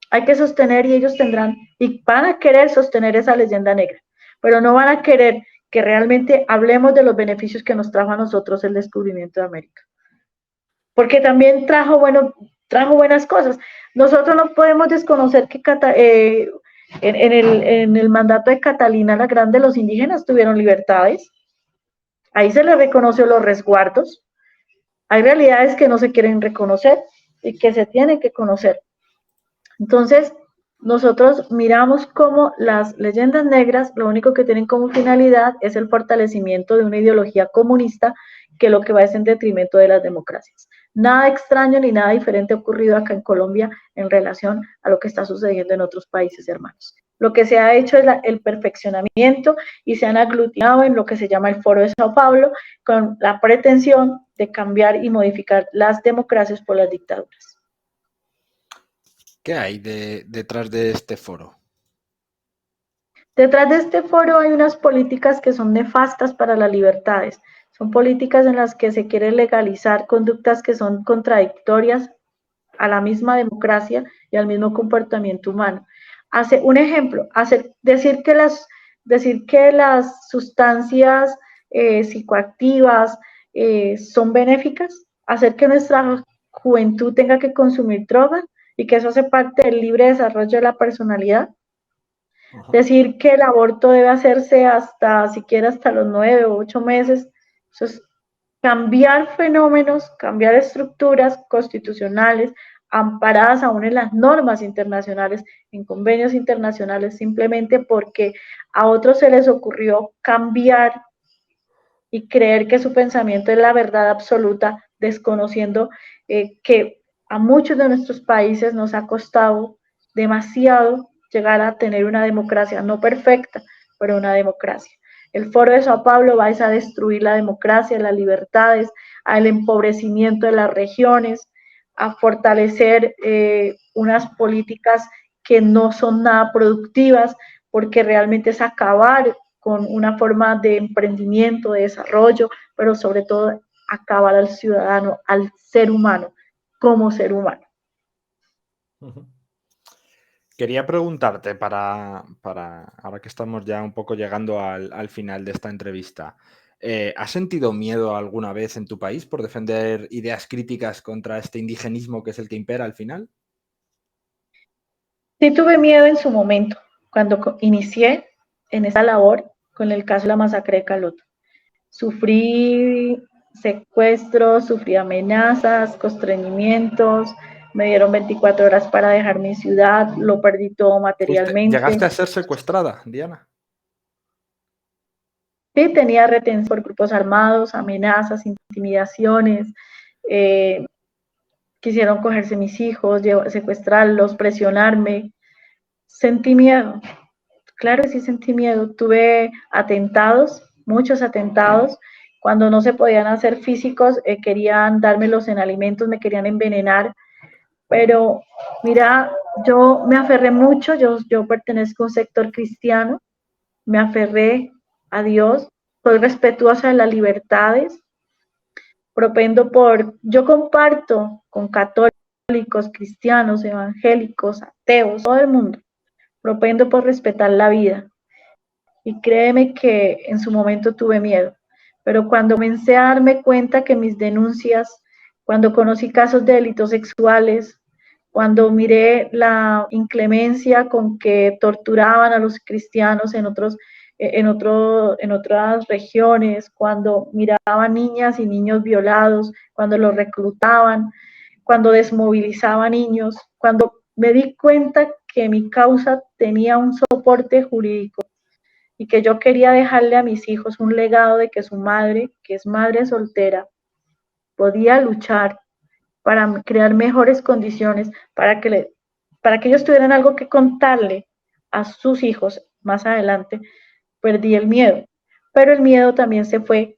Hay que sostener y ellos tendrán, y van a querer sostener esa leyenda negra, pero no van a querer que realmente hablemos de los beneficios que nos trajo a nosotros el descubrimiento de América. Porque también trajo buenas cosas. Nosotros no podemos desconocer que en el mandato de Catalina la Grande los indígenas tuvieron libertades. Ahí se les reconoció los resguardos. Hay realidades que no se quieren reconocer y que se tienen que conocer. Entonces, nosotros miramos cómo las leyendas negras lo único que tienen como finalidad es el fortalecimiento de una ideología comunista que lo que va es en detrimento de las democracias. Nada extraño ni nada diferente ha ocurrido acá en Colombia en relación a lo que está sucediendo en otros países hermanos. Lo que se ha hecho es el perfeccionamiento y se han aglutinado en lo que se llama el Foro de Sao Paulo con la pretensión de cambiar y modificar las democracias por las dictaduras. ¿Qué hay detrás de este foro? Detrás de este foro hay unas políticas que son nefastas para las libertades. Son políticas en las que se quiere legalizar conductas que son contradictorias a la misma democracia y al mismo comportamiento humano. Un ejemplo, decir que las sustancias psicoactivas son benéficas, hacer que nuestra juventud tenga que consumir droga y que eso hace parte del libre desarrollo de la personalidad. Ajá. Decir que el aborto debe hacerse siquiera hasta los 9 o 8 meses, eso es cambiar fenómenos, cambiar estructuras constitucionales amparadas aún en las normas internacionales, en convenios internacionales, simplemente porque a otros se les ocurrió cambiar y creer que su pensamiento es la verdad absoluta, desconociendo que a muchos de nuestros países nos ha costado demasiado llegar a tener una democracia, no perfecta, pero una democracia. El Foro de Sao Paulo va a destruir la democracia, las libertades, al empobrecimiento de las regiones, a fortalecer unas políticas que no son nada productivas, porque realmente es acabar con una forma de emprendimiento, de desarrollo, pero sobre todo acabar al ciudadano, al ser humano, como ser humano. Quería preguntarte para ahora que estamos ya un poco llegando al final de esta entrevista, ¿has sentido miedo alguna vez en tu país por defender ideas críticas contra este indigenismo que es el que impera al final? Sí tuve miedo en su momento, cuando inicié en esa labor con el caso de la masacre de Caloto. Sufrí secuestros, sufrí amenazas, constreñimientos, me dieron 24 horas para dejar mi ciudad, lo perdí todo materialmente. ¿Llegaste a ser secuestrada, Diana? Sí, tenía retención por grupos armados, amenazas, intimidaciones, quisieron cogerse mis hijos, secuestrarlos, presionarme. Sentí miedo, claro que sí sentí miedo. Tuve atentados, muchos atentados. Cuando no se podían hacer físicos, querían dármelos en alimentos, me querían envenenar. Pero mira, yo me aferré mucho, yo pertenezco a un sector cristiano, me aferré a Dios, soy respetuosa de las libertades, yo comparto con católicos, cristianos, evangélicos, ateos, todo el mundo, propendo por respetar la vida. Y créeme que en su momento tuve miedo, pero cuando comencé a darme cuenta que mis denuncias, cuando conocí casos de delitos sexuales, cuando miré la inclemencia con que torturaban a los cristianos en otras regiones, cuando miraban niñas y niños violados, cuando los reclutaban, cuando desmovilizaban niños, cuando me di cuenta que mi causa tenía un soporte jurídico y que yo quería dejarle a mis hijos un legado de que su madre, que es madre soltera, podía luchar para crear mejores condiciones, para que ellos tuvieran algo que contarle a sus hijos más adelante, perdí el miedo. Pero el miedo también se fue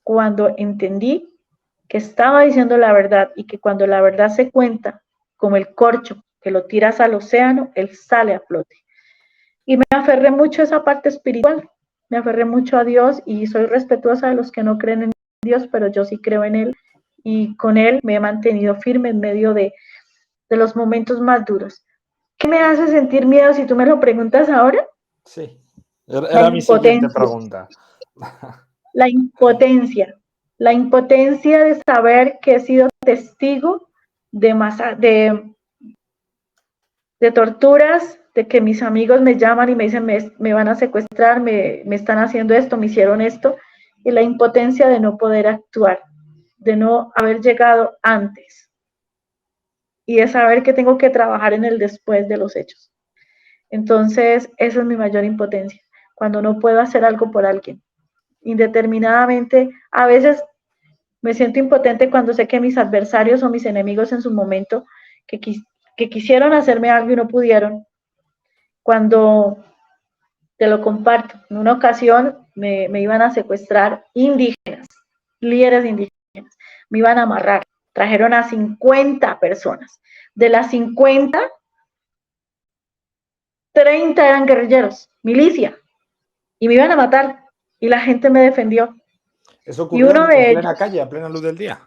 cuando entendí que estaba diciendo la verdad y que cuando la verdad se cuenta, como el corcho que lo tiras al océano, él sale a flote. Y me aferré mucho a esa parte espiritual, me aferré mucho a Dios y soy respetuosa de los que no creen en Dios, pero yo sí creo en Él y con Él me he mantenido firme en medio de los momentos más duros. ¿Qué me hace sentir miedo si tú me lo preguntas ahora? Sí, era mi siguiente pregunta. La impotencia de saber que he sido testigo de torturas, de que mis amigos me llaman y me dicen me van a secuestrar, me están haciendo esto, me hicieron esto, y la impotencia de no poder actuar, de no haber llegado antes, y de saber que tengo que trabajar en el después de los hechos. Entonces, esa es mi mayor impotencia, cuando no puedo hacer algo por alguien. Indeterminadamente, a veces me siento impotente cuando sé que mis adversarios o mis enemigos en su momento que quisieron hacerme algo y no pudieron. Cuando te lo comparto, en una ocasión me iban a secuestrar indígenas, líderes indígenas, me iban a amarrar, trajeron a 50 personas. De las 50, 30 eran guerrilleros, milicia, y me iban a matar, y la gente me defendió. ¿Eso ocurrió en plena calle, a plena luz del día?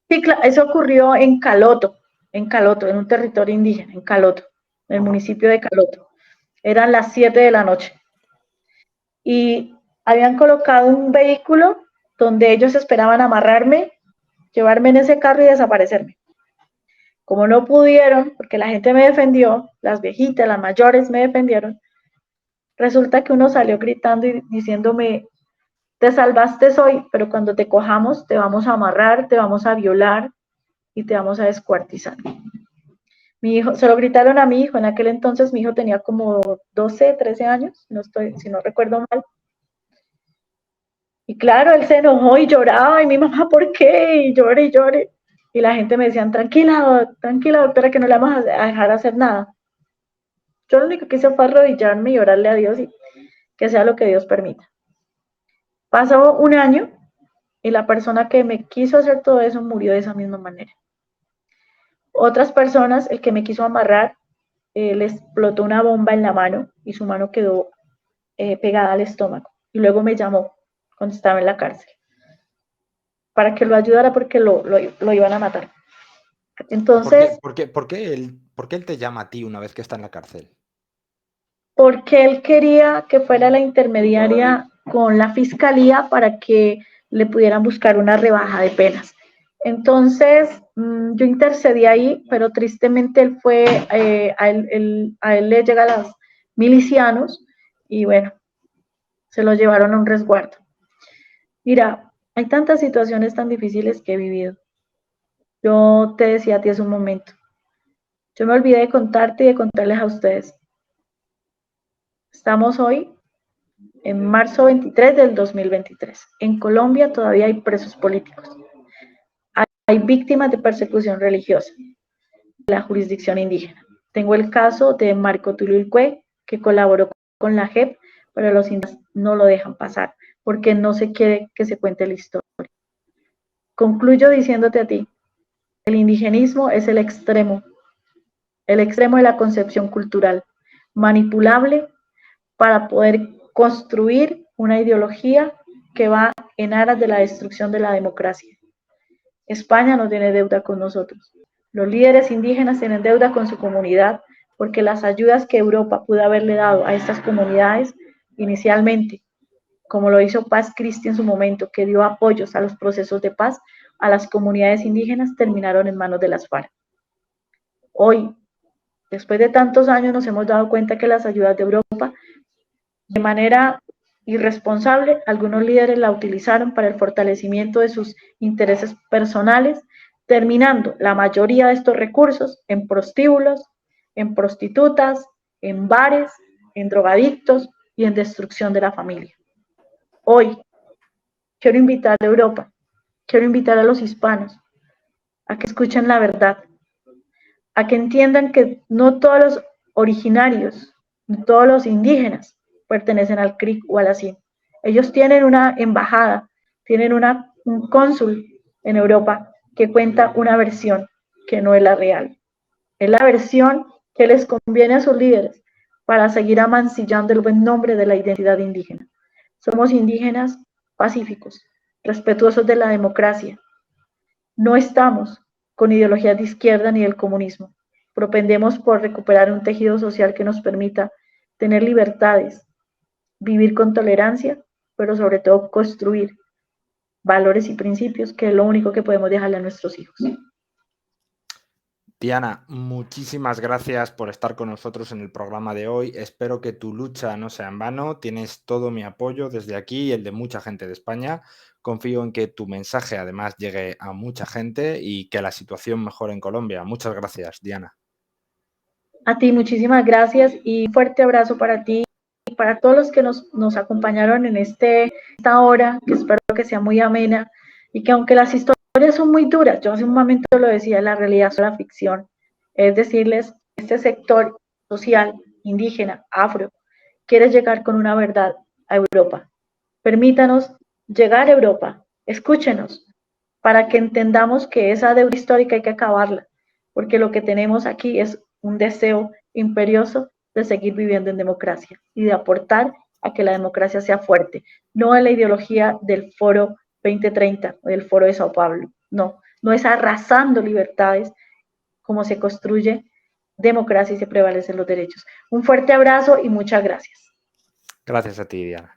Sí, eso ocurrió en Caloto, en un territorio indígena, en Caloto, en el municipio de Caloto. Eran las 7 de la noche. Y habían colocado un vehículo donde ellos esperaban amarrarme, llevarme en ese carro y desaparecerme. Como no pudieron, porque la gente me defendió, las viejitas, las mayores me defendieron, resulta que uno salió gritando y diciéndome, te salvaste hoy, pero cuando te cojamos te vamos a amarrar, te vamos a violar y te vamos a descuartizar. Mi hijo, se lo gritaron a mi hijo, en aquel entonces mi hijo tenía como 12, 13 años, si no recuerdo mal. Y claro, él se enojó y lloraba, y mi mamá, ¿por qué? Y llore y llore. Y la gente me decía, tranquila, doctora, que no le vamos a dejar hacer nada. Yo lo único que hice fue arrodillarme y orarle a Dios y que sea lo que Dios permita. Pasó un año y la persona que me quiso hacer todo eso murió de esa misma manera. Otras personas, el que me quiso amarrar, le explotó una bomba en la mano y su mano quedó pegada al estómago. Y luego me llamó cuando estaba en la cárcel para que lo ayudara porque lo iban a matar. Entonces, ¿Por qué él te llama a ti una vez que está en la cárcel? Porque él quería que fuera la intermediaria con la fiscalía para que le pudieran buscar una rebaja de penas. Entonces, yo intercedí ahí, pero tristemente él fue, a él le llegan los milicianos y bueno, se lo llevaron a un resguardo. Mira, hay tantas situaciones tan difíciles que he vivido. Yo te decía a ti hace un momento, yo me olvidé de contarte y de contarles a ustedes. Estamos hoy en marzo 23 del 2023. En Colombia todavía hay presos políticos. Hay víctimas de persecución religiosa de la jurisdicción indígena. Tengo el caso de Marco Tululcue, que colaboró con la JEP, pero los indígenas no lo dejan pasar porque no se quiere que se cuente la historia. Concluyo diciéndote a ti, el indigenismo es el extremo de la concepción cultural, manipulable para poder construir una ideología que va en aras de la destrucción de la democracia. España no tiene deuda con nosotros. Los líderes indígenas tienen deuda con su comunidad porque las ayudas que Europa pudo haberle dado a estas comunidades inicialmente, como lo hizo Paz Christi en su momento, que dio apoyos a los procesos de paz, a las comunidades indígenas terminaron en manos de las FARC. Hoy, después de tantos años, nos hemos dado cuenta que las ayudas de Europa, de manera irresponsable, algunos líderes la utilizaron para el fortalecimiento de sus intereses personales, terminando la mayoría de estos recursos en prostíbulos, en prostitutas, en bares, en drogadictos y en destrucción de la familia. Hoy quiero invitar a Europa, quiero invitar a los hispanos a que escuchen la verdad, a que entiendan que no todos los originarios, no todos los indígenas pertenecen al CRIC o a la CIN. Ellos tienen una embajada, tienen un cónsul en Europa que cuenta una versión que no es la real. Es la versión que les conviene a sus líderes para seguir amancillando el buen nombre de la identidad indígena. Somos indígenas pacíficos, respetuosos de la democracia. No estamos con ideologías de izquierda ni del comunismo. Propendemos por recuperar un tejido social que nos permita tener libertades, vivir con tolerancia, pero sobre todo construir valores y principios, que es lo único que podemos dejarle a nuestros hijos. Diana, muchísimas gracias por estar con nosotros en el programa de hoy. Espero que tu lucha no sea en vano. Tienes todo mi apoyo desde aquí y el de mucha gente de España. Confío en que tu mensaje además llegue a mucha gente y que la situación mejore en Colombia. Muchas gracias, Diana. A ti, muchísimas gracias y un fuerte abrazo para ti y para todos los que nos acompañaron en esta hora, que espero que sea muy amena y que aunque las historias son muy duras, yo hace un momento lo decía, la realidad es la ficción, es decirles, este sector social, indígena, afro, quiere llegar con una verdad a Europa. Permítanos llegar a Europa, escúchenos, para que entendamos que esa deuda histórica hay que acabarla, porque lo que tenemos aquí es un deseo imperioso de seguir viviendo en democracia y de aportar a que la democracia sea fuerte, no a la ideología del Foro 2030 o del Foro de Sao Paulo, no es arrasando libertades como se construye democracia y se prevalecen los derechos. Un fuerte abrazo y muchas gracias. Gracias a ti, Diana.